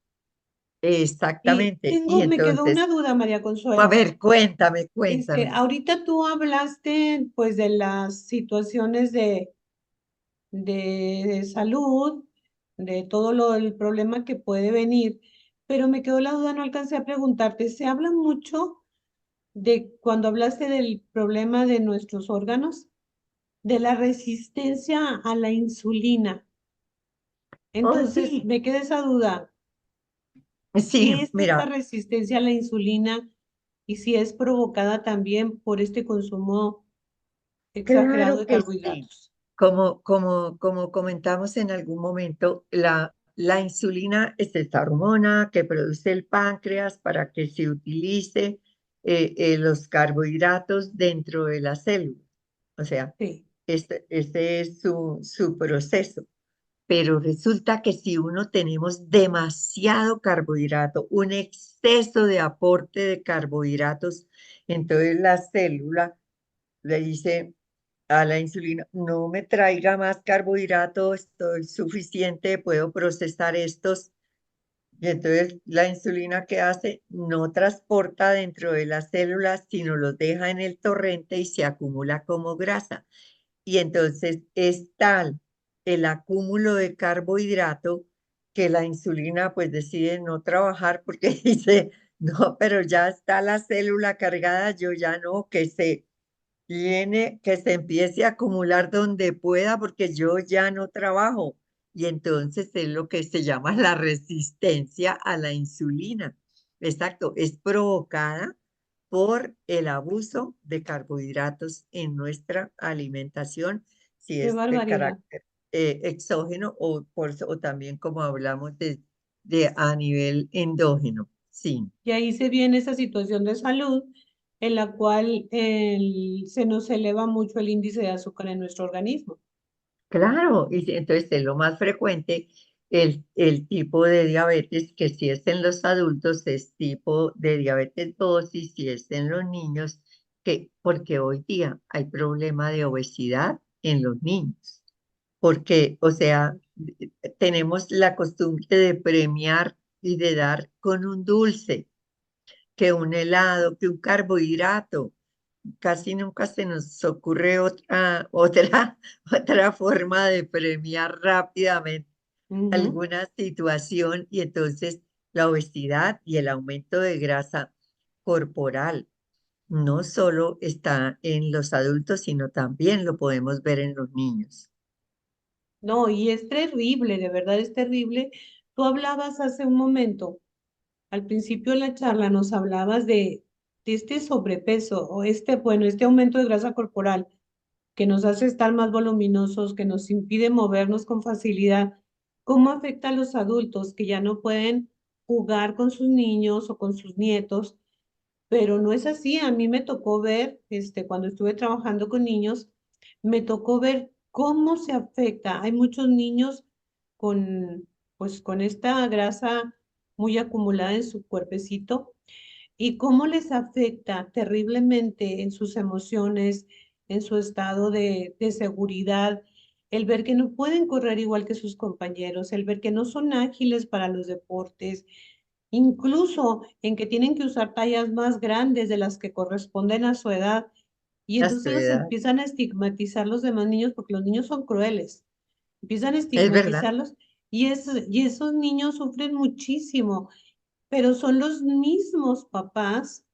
Y exactamente. Y me quedó entonces, una duda, María a Consuelo. ver, cuéntame. Ahorita tú hablaste pues de las situaciones de salud, de todo el problema que puede venir, pero me quedó la duda, no alcancé a preguntarte, se habla mucho de cuando hablaste del problema de nuestros órganos, de la resistencia a la insulina. Oh, Entonces, sí, me queda esa duda, sí, ¿qué es esta mira. resistencia a la insulina y si es provocada también por este consumo exagerado Claro de que sí. carbohidratos? Como comentamos en algún momento, la insulina es esta hormona que produce el páncreas para que se utilice los carbohidratos dentro de la célula. O sea, Sí, este es su proceso. Pero resulta que si uno tenemos demasiado carbohidrato, un exceso de aporte de carbohidratos, entonces la célula le dice a la insulina, no me traiga más carbohidratos, estoy suficiente, puedo procesar estos. Y entonces la insulina que hace no transporta dentro de las células, sino los deja en el torrente y se acumula como grasa. Y entonces es tal el acúmulo de carbohidrato que la insulina pues decide no trabajar porque dice, no, pero ya está la célula cargada, yo ya no, que se empiece a acumular donde pueda porque yo ya no trabajo. Y entonces es lo que se llama la resistencia a la insulina. Exacto, es provocada por el abuso de carbohidratos en nuestra alimentación, si qué es de barbaridad. carácter exógeno o también como hablamos de a nivel endógeno. Sí. Y ahí se viene esa situación de salud en la cual se nos eleva mucho el índice de azúcar en nuestro organismo. Claro, entonces es lo más frecuente el tipo de diabetes que si es en los adultos es tipo de diabetes 2 y si es en los niños, porque hoy día hay problema de obesidad en los niños, porque, o sea, tenemos la costumbre de premiar y de dar con un dulce, que un helado, que un carbohidrato. Casi nunca se nos ocurre otra forma de premiar rápidamente Ujú. alguna situación y entonces la obesidad y el aumento de grasa corporal no solo está en los adultos, sino también lo podemos ver en los niños. No, y es terrible, de verdad es terrible. Tú hablabas hace un momento, al principio de la charla nos hablabas de este sobrepeso o bueno, este aumento de grasa corporal que nos hace estar más voluminosos, que nos impide movernos con facilidad. ¿Cómo afecta a los adultos que ya no pueden jugar con sus niños o con sus nietos? pero no es así. A mí me tocó ver, cuando estuve trabajando con niños, me tocó ver cómo se afecta. Hay muchos niños con, pues, con esta grasa muy acumulada en su cuerpecito y cómo les afecta terriblemente en sus emociones, en su estado de seguridad, el ver que no pueden correr igual que sus compañeros, el ver que no son ágiles para los deportes, incluso en que tienen que usar tallas más grandes de las que corresponden a su edad. Y a su entonces los edad. empiezan a estigmatizar los demás niños porque los niños son crueles. Empiezan a Es verdad, estigmatizarlos y esos niños sufren muchísimo, pero son los mismos papás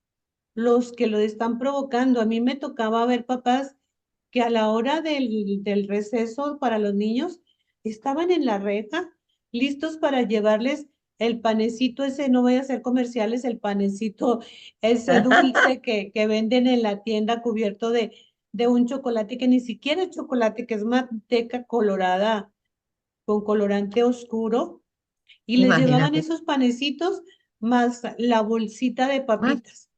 los que lo están provocando. A mí me tocaba ver papás que a la hora del receso para los niños estaban en la reja, listos para llevarles el panecito ese, no voy a hacer comerciales, el panecito ese dulce que venden en la tienda cubierto de un chocolate que ni siquiera es chocolate, que es manteca colorada con colorante oscuro, y les llevaban imagínate. esos panecitos más la bolsita de Más, papitas.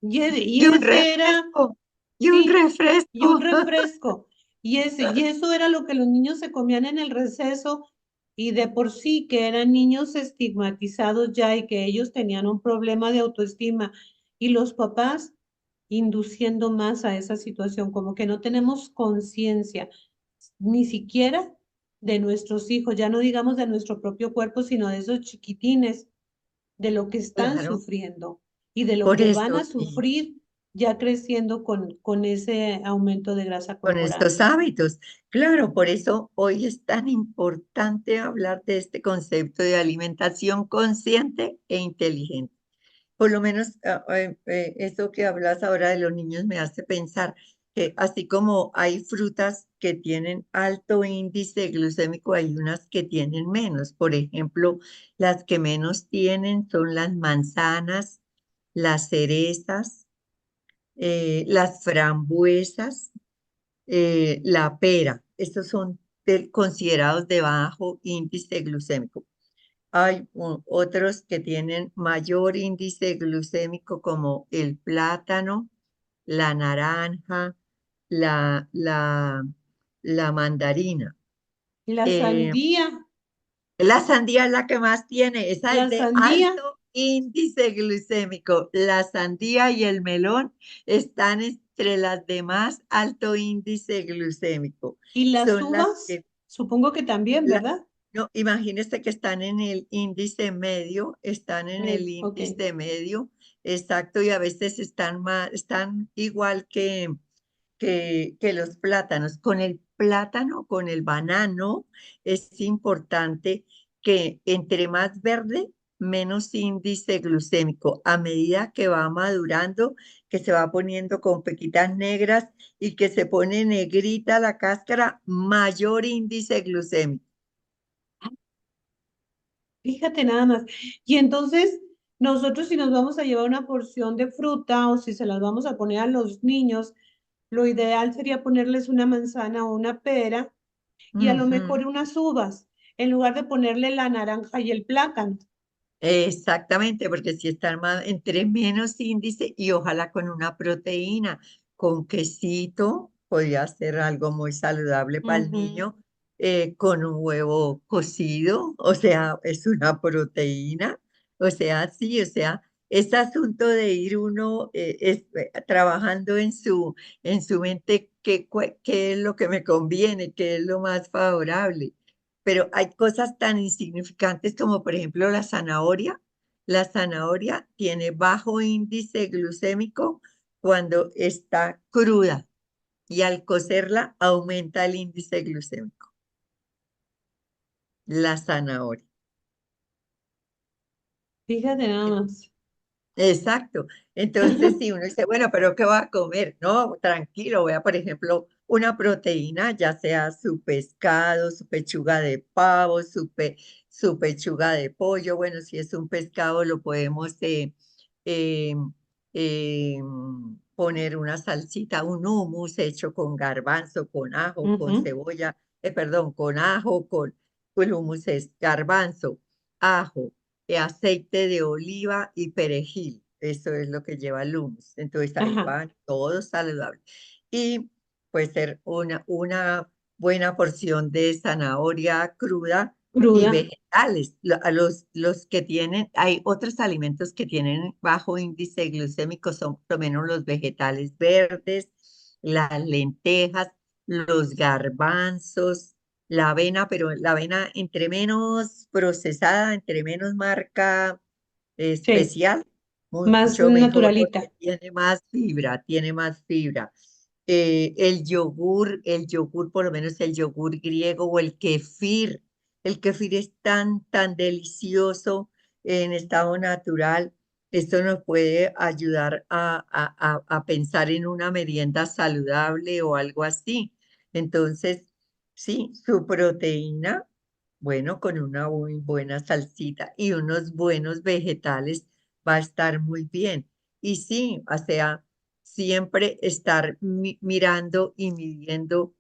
Y y un ese era, refresco, y un sí, y un refresco. refresco. Y eso era lo que los niños se comían en el receso y de por sí que eran niños estigmatizados ya y que ellos tenían un problema de autoestima y los papás induciendo más a esa situación, como que no tenemos conciencia ni siquiera de nuestros hijos, ya no digamos de nuestro propio cuerpo, sino de esos chiquitines, de lo que están Claro, sufriendo y de lo por que van eso, a sufrir ya creciendo con ese aumento de grasa con corporal. estos hábitos. Claro, por eso hoy es tan importante hablar de este concepto de alimentación consciente e inteligente. Por lo menos eso que hablas ahora de los niños me hace pensar que así como hay frutas que tienen alto índice glucémico, hay unas que tienen menos. Por ejemplo, las que menos tienen son las manzanas, las cerezas, las frambuesas, la pera. Estos son considerados de bajo índice glucémico. Hay otros que tienen mayor índice glucémico como el plátano, la naranja, la, la, la mandarina. La Eh, sandía, la sandía es la que más tiene, esa es la de sandía alto índice glucémico. La sandía y el melón están entre las de más alto índice glucémico. y las Son las uvas, que supongo que también, La- ¿verdad? no, imagínese que están en el índice medio, están en el Ok. índice medio, exacto, y a veces están más, están igual que los plátanos. Con el plátano, con el banano, es importante que entre más verde, menos índice glucémico. A medida que va madurando, que se va poniendo con pequitas negras y que se pone negrita la cáscara, mayor índice glucémico. Fíjate nada más. Y entonces, nosotros si nos vamos a llevar una porción de fruta o si se las vamos a poner a los niños, lo ideal sería ponerles una manzana o una pera y a lo Ujú. mejor unas uvas, en lugar de ponerle la naranja y el plátano. Exactamente, porque si están más, entre menos índice y ojalá con una proteína, con quesito, podría ser algo muy saludable para el Ujú. niño, con un huevo cocido, o sea, es una proteína, o sea, sí, o sea, es asunto de ir uno trabajando en su mente qué es lo que me conviene, qué es lo más favorable. Pero hay cosas tan insignificantes como, por ejemplo, la zanahoria. La zanahoria tiene bajo índice glucémico cuando está cruda y al cocerla aumenta el índice glucémico. La zanahoria. Fíjate nada más. Exacto. Entonces, si uno dice, bueno, pero ¿qué va a comer? No, tranquilo, voy a, por ejemplo, una proteína, ya sea su pescado, su pechuga de pavo, su pechuga de pollo. Bueno, si es un pescado, lo podemos eh, eh, poner una salsita, un hummus hecho con garbanzo, con ajo, con Ujú. cebolla, perdón, con ajo, el hummus es garbanzo, ajo aceite de oliva y perejil. eso es lo que lleva el hummus. Entonces ahí Ajá, van, todo saludable. Y puede ser una buena porción de zanahoria cruda y cruda. vegetales. A los que tienen, hay otros alimentos que tienen bajo índice glucémico, son por lo menos los vegetales verdes, las lentejas, los garbanzos, la avena, pero la avena entre menos procesada, entre menos marca Sí, especial, más mucho mejor porque naturalita. tiene más fibra, tiene más fibra. El yogur, por lo menos el yogur griego o el kefir es tan delicioso en estado natural. Esto nos puede ayudar a pensar en una merienda saludable o algo así. Entonces, sí, su proteína, bueno, con una muy buena salsita y unos buenos vegetales va a estar muy bien. Y sí, o sea, siempre estar mirando y midiendo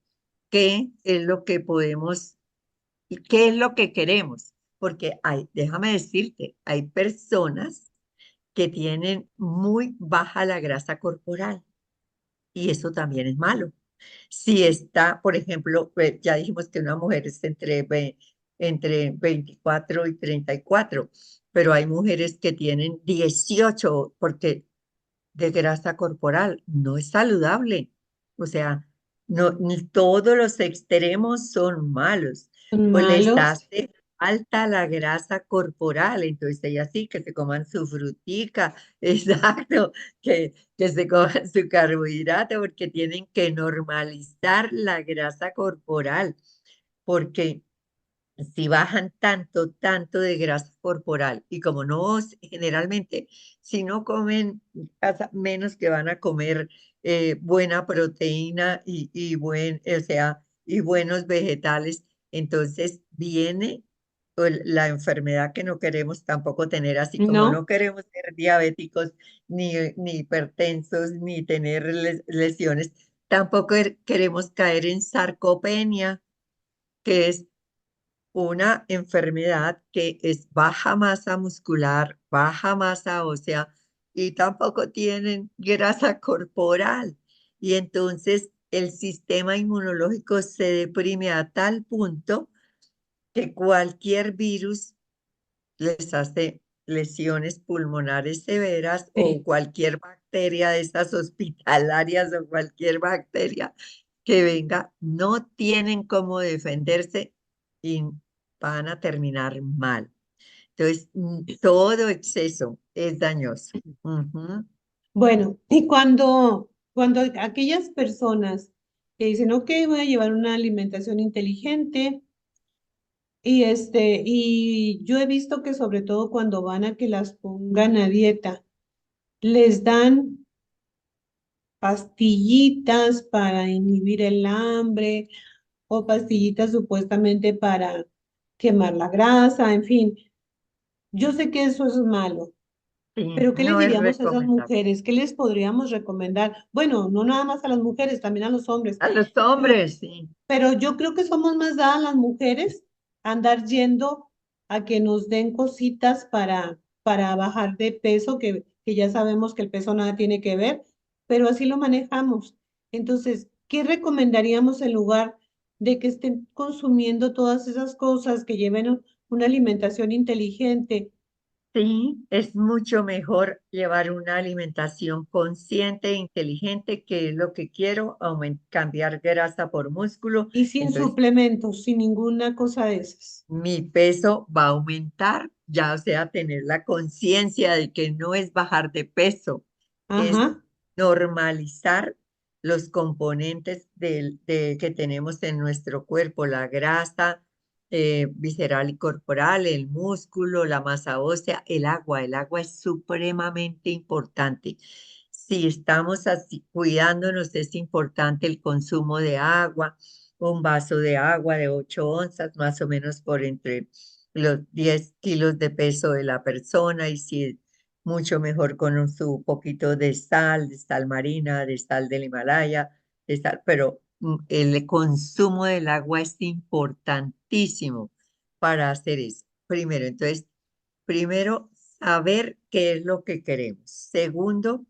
qué es lo que podemos y qué es lo que queremos. Porque déjame decirte, hay personas que tienen muy baja la grasa corporal y eso también es malo. Si está, por ejemplo, ya dijimos que una mujer es entre 24 y 34, pero hay mujeres que tienen 18 porque de grasa corporal no es saludable. O sea, no, ni todos los extremos son malos. Son Pues les malos. hace falta la grasa corporal. Entonces ellas sí, que se coman su frutica, exacto, que se coman su carbohidrato, porque tienen que normalizar la grasa corporal, porque si bajan tanto de grasa corporal y como no, generalmente, si no comen menos que van a comer buena proteína o sea, y buenos vegetales, entonces viene la enfermedad que no queremos tampoco tener, así como no No, queremos ser diabéticos, ni hipertensos, ni tener lesiones, tampoco queremos caer en sarcopenia, que es una enfermedad que es baja masa muscular, baja masa ósea y tampoco tienen grasa corporal. Y entonces el sistema inmunológico se deprime a tal punto que cualquier virus les hace lesiones pulmonares severas o sí. cualquier bacteria de estas hospitalarias o cualquier bacteria que venga, no tienen cómo defenderse y van a terminar mal. Entonces, todo exceso es dañoso. Ujú. Bueno, y cuando aquellas personas que dicen, ok, voy a llevar una alimentación inteligente, y yo he visto que sobre todo cuando van a que las pongan a dieta, les dan pastillitas para inhibir el hambre o pastillitas supuestamente para quemar la grasa, en fin. Yo sé que eso es malo, Sí, pero ¿qué les no es diríamos a esas recomendable. mujeres? ¿Qué les podríamos recomendar? Bueno, no nada más a las mujeres, también a los hombres, A los pero hombres, sí. Pero yo creo que somos más dadas las mujeres a andar yendo a que nos den cositas para bajar de peso, que ya sabemos que el peso nada tiene que ver, pero así lo manejamos. Entonces, ¿qué recomendaríamos en lugar de que estén consumiendo todas esas cosas que lleven una alimentación inteligente? Sí, es mucho mejor llevar una alimentación consciente e inteligente, que es lo que quiero, cambiar grasa por músculo. Y sin Entonces, suplementos, sin ninguna cosa de esas. mi peso va a aumentar, ya o sea, tener la conciencia de que no es bajar de peso, es Ajá, normalizar los componentes que tenemos en nuestro cuerpo, la grasa visceral y corporal, el músculo, la masa ósea, el agua. El agua es supremamente importante. Si estamos así cuidándonos, es importante el consumo de agua, un vaso de agua de 8 onzas, más o menos por entre los 10 kilos de peso de la persona, y si mucho mejor con su poquito de sal marina, de sal del Himalaya, de sal, pero el consumo del agua es importantísimo para hacer eso. Primero, entonces, primero, saber qué es lo que queremos. Segundo,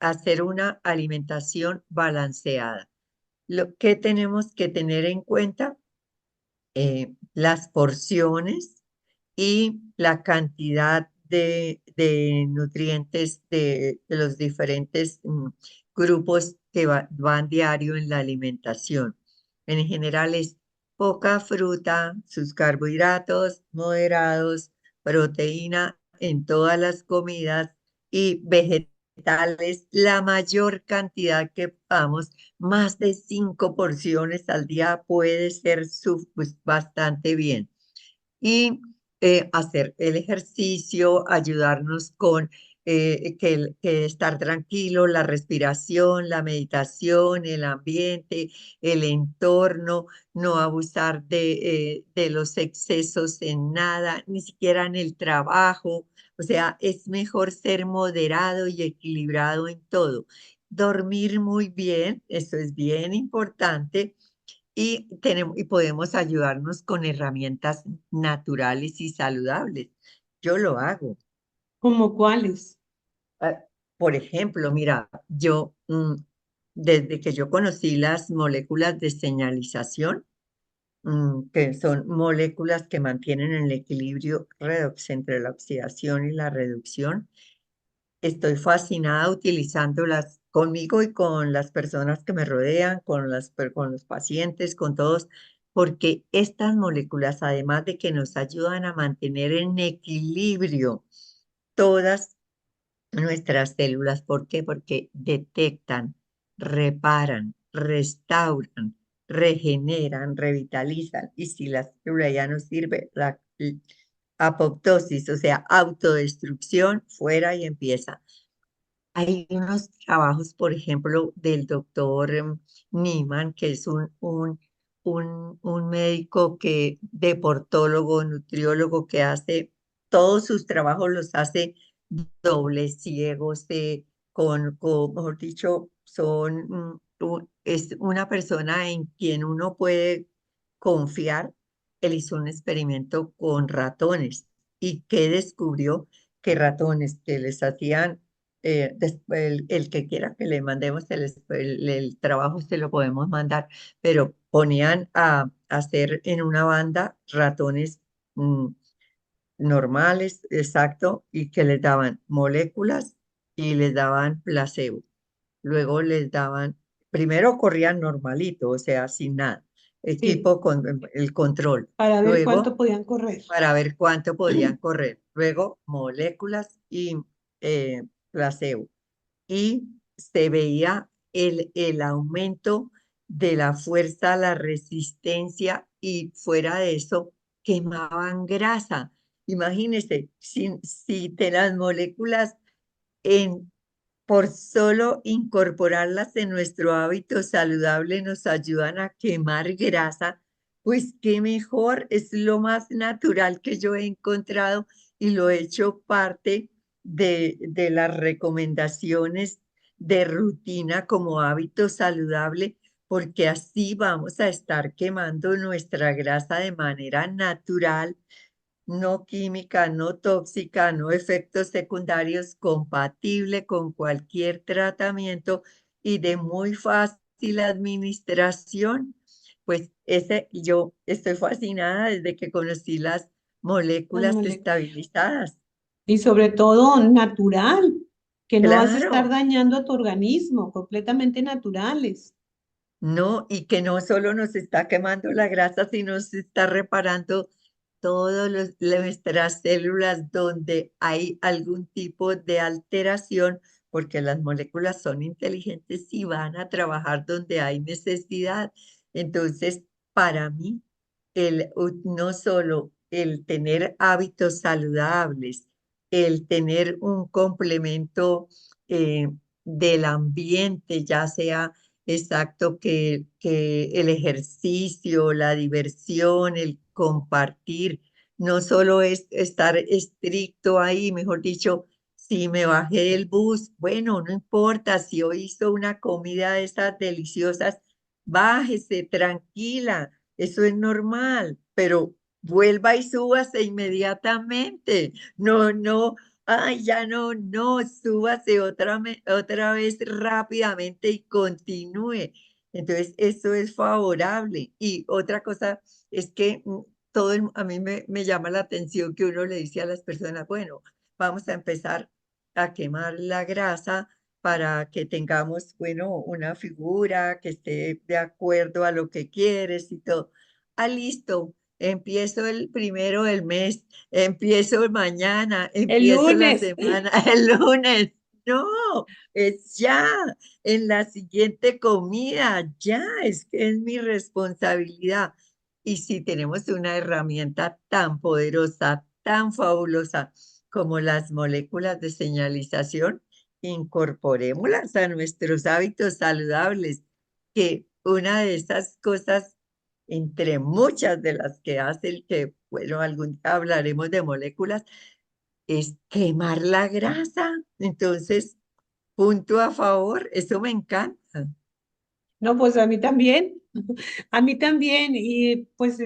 hacer una alimentación balanceada. Lo que tenemos que tener en cuenta, las porciones y la cantidad de nutrientes de los diferentes grupos que van diario en la alimentación. En general es poca fruta, sus carbohidratos moderados, proteína en todas las comidas y vegetales, la mayor cantidad que podamos, más de 5 porciones al día puede ser pues, bastante bien. Y hacer el ejercicio, ayudarnos con que estar tranquilo, la respiración, la meditación, el ambiente, el entorno, no abusar de los excesos en nada, ni siquiera en el trabajo. O sea, es mejor ser moderado y equilibrado en todo. Dormir muy bien, eso es bien importante y podemos ayudarnos con herramientas naturales y saludables. Yo lo hago. ¿Como cuáles? Ah, Por ejemplo, mira, desde que yo conocí las moléculas de señalización, que son moléculas que mantienen el equilibrio redox entre la oxidación y la reducción, estoy fascinada utilizándolas conmigo y con las personas que me rodean, con los pacientes, con todos, porque estas moléculas, además de que nos ayudan a mantener en equilibrio todas nuestras células, ¿por qué? Porque detectan, reparan, restauran, regeneran, revitalizan, y si la célula ya no sirve, la apoptosis, o sea, autodestrucción, fuera y empieza. Hay unos trabajos, por ejemplo, del doctor Niemann, que es un médico deportólogo, nutriólogo, que hace todos sus trabajos, los hace dobles, ciegos, mejor dicho, es una persona en quien uno puede confiar. Él hizo un experimento con ratones y que descubrió que ratones que les hacían el que quiera que le mandemos el trabajo, se lo podemos mandar, pero ponían a hacer en una banda ratones mm, normales, exacto, y que les daban moléculas y les daban placebo. Luego les daban, primero corrían normalito, o sea, sin nada, Sí, equipo con el control. para ver cuánto Luego podían correr. para ver cuánto podían correr. Luego, moléculas y placebo. Y se veía el aumento de la fuerza, la resistencia y fuera de eso, quemaban grasa. Imagínense, si te las moléculas en por solo incorporarlas en nuestro hábito saludable nos ayudan a quemar grasa, pues qué mejor, es lo más natural que yo he encontrado y lo he hecho parte de las recomendaciones de rutina como hábito saludable, porque así vamos a estar quemando nuestra grasa de manera natural, no química, no tóxica, no efectos secundarios, compatible con cualquier tratamiento y de muy fácil administración. Pues yo estoy fascinada desde que conocí las Las moléculas moléculas. estabilizadas. Y sobre todo natural, que no vas a estar Claro, dañando a tu organismo, completamente naturales. no, y que no solo nos está quemando la grasa, sino se está reparando todas nuestras células donde hay algún tipo de alteración, porque las moléculas son inteligentes y van a trabajar donde hay necesidad. Entonces, para mí, no solo el tener hábitos saludables, el tener un complemento eh, del ambiente, ya sea exacto, que el ejercicio, la diversión, el compartir, no solo es estar estricto ahí, mejor dicho, si me bajé del bus, bueno, no importa, si hoy hizo una comida de esas deliciosas, bájese tranquila, eso es normal, pero vuelva y súbase inmediatamente. No, no. Ay, ya no, no, súbase otra vez rápidamente y continúe. Entonces, eso es favorable. Y otra cosa es que a mí me llama la atención que uno le dice a las personas, bueno, vamos a empezar a quemar la grasa para que tengamos, bueno, una figura que esté de acuerdo a lo que quieres y todo. Ah, listo, empiezo el primero del mes. Empiezo mañana, El empiezo la lunes. semana, el lunes. No, es ya, en la siguiente comida, ya, es que es mi responsabilidad. Y si tenemos una herramienta tan poderosa, tan fabulosa como las moléculas de señalización, incorporémoslas a nuestros hábitos saludables, que una de esas cosas entre muchas de las que hace el que, bueno, algún día hablaremos de moléculas, es quemar la grasa. Entonces, punto a favor, eso me encanta. No, pues a mí también, a mí también. Y pues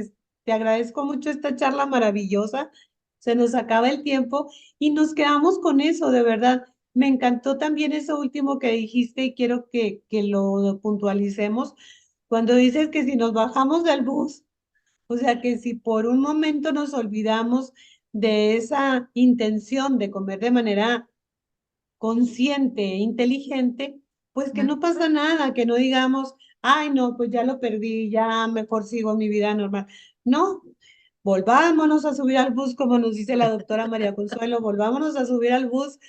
te agradezco mucho esta charla maravillosa. Se nos acaba el tiempo y nos quedamos con eso, de verdad. Me encantó también eso último que dijiste y quiero que lo puntualicemos. Cuando dices que si nos bajamos del bus, o sea que si por un momento nos olvidamos de esa intención de comer de manera consciente e inteligente, pues que no pasa nada, que no digamos, ay, no, pues ya lo perdí, ya mejor sigo mi vida normal. No, volvámonos a subir al bus, como nos dice la doctora María Consuelo, volvámonos a subir al bus,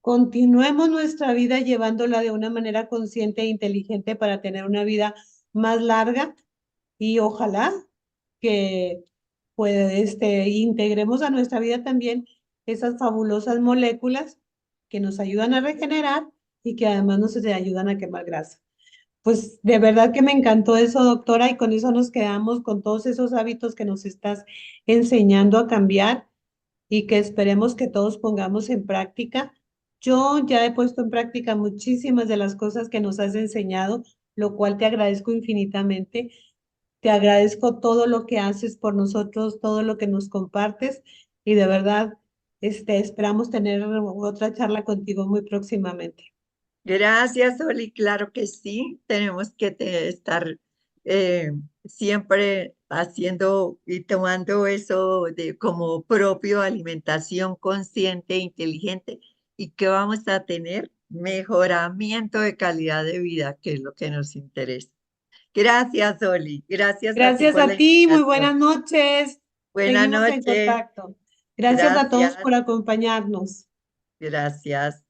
continuemos nuestra vida llevándola de una manera consciente e inteligente para tener una vida más larga y ojalá que pues, integremos a nuestra vida también esas fabulosas moléculas que nos ayudan a regenerar y que además nos ayudan a quemar grasa. Pues de verdad que me encantó eso, doctora, y con eso nos quedamos con todos esos hábitos que nos estás enseñando a cambiar y que esperemos que todos pongamos en práctica. Yo ya he puesto en práctica muchísimas de las cosas que nos has enseñado, lo cual te agradezco infinitamente. Te agradezco todo lo que haces por nosotros, todo lo que nos compartes y de verdad, esperamos tener otra charla contigo muy próximamente. Gracias, Oli. Claro que sí, tenemos que estar eh, siempre haciendo y tomando eso de como propio alimentación consciente e inteligente y que vamos a tener mejoramiento de calidad de vida, que es lo que nos interesa. Gracias, Oli. Gracias a ti Gracias por la a ti, muy invitación. buenas noches. Buenas Seguimos en noches. contacto. Gracias a todos Gracias. por acompañarnos. Gracias.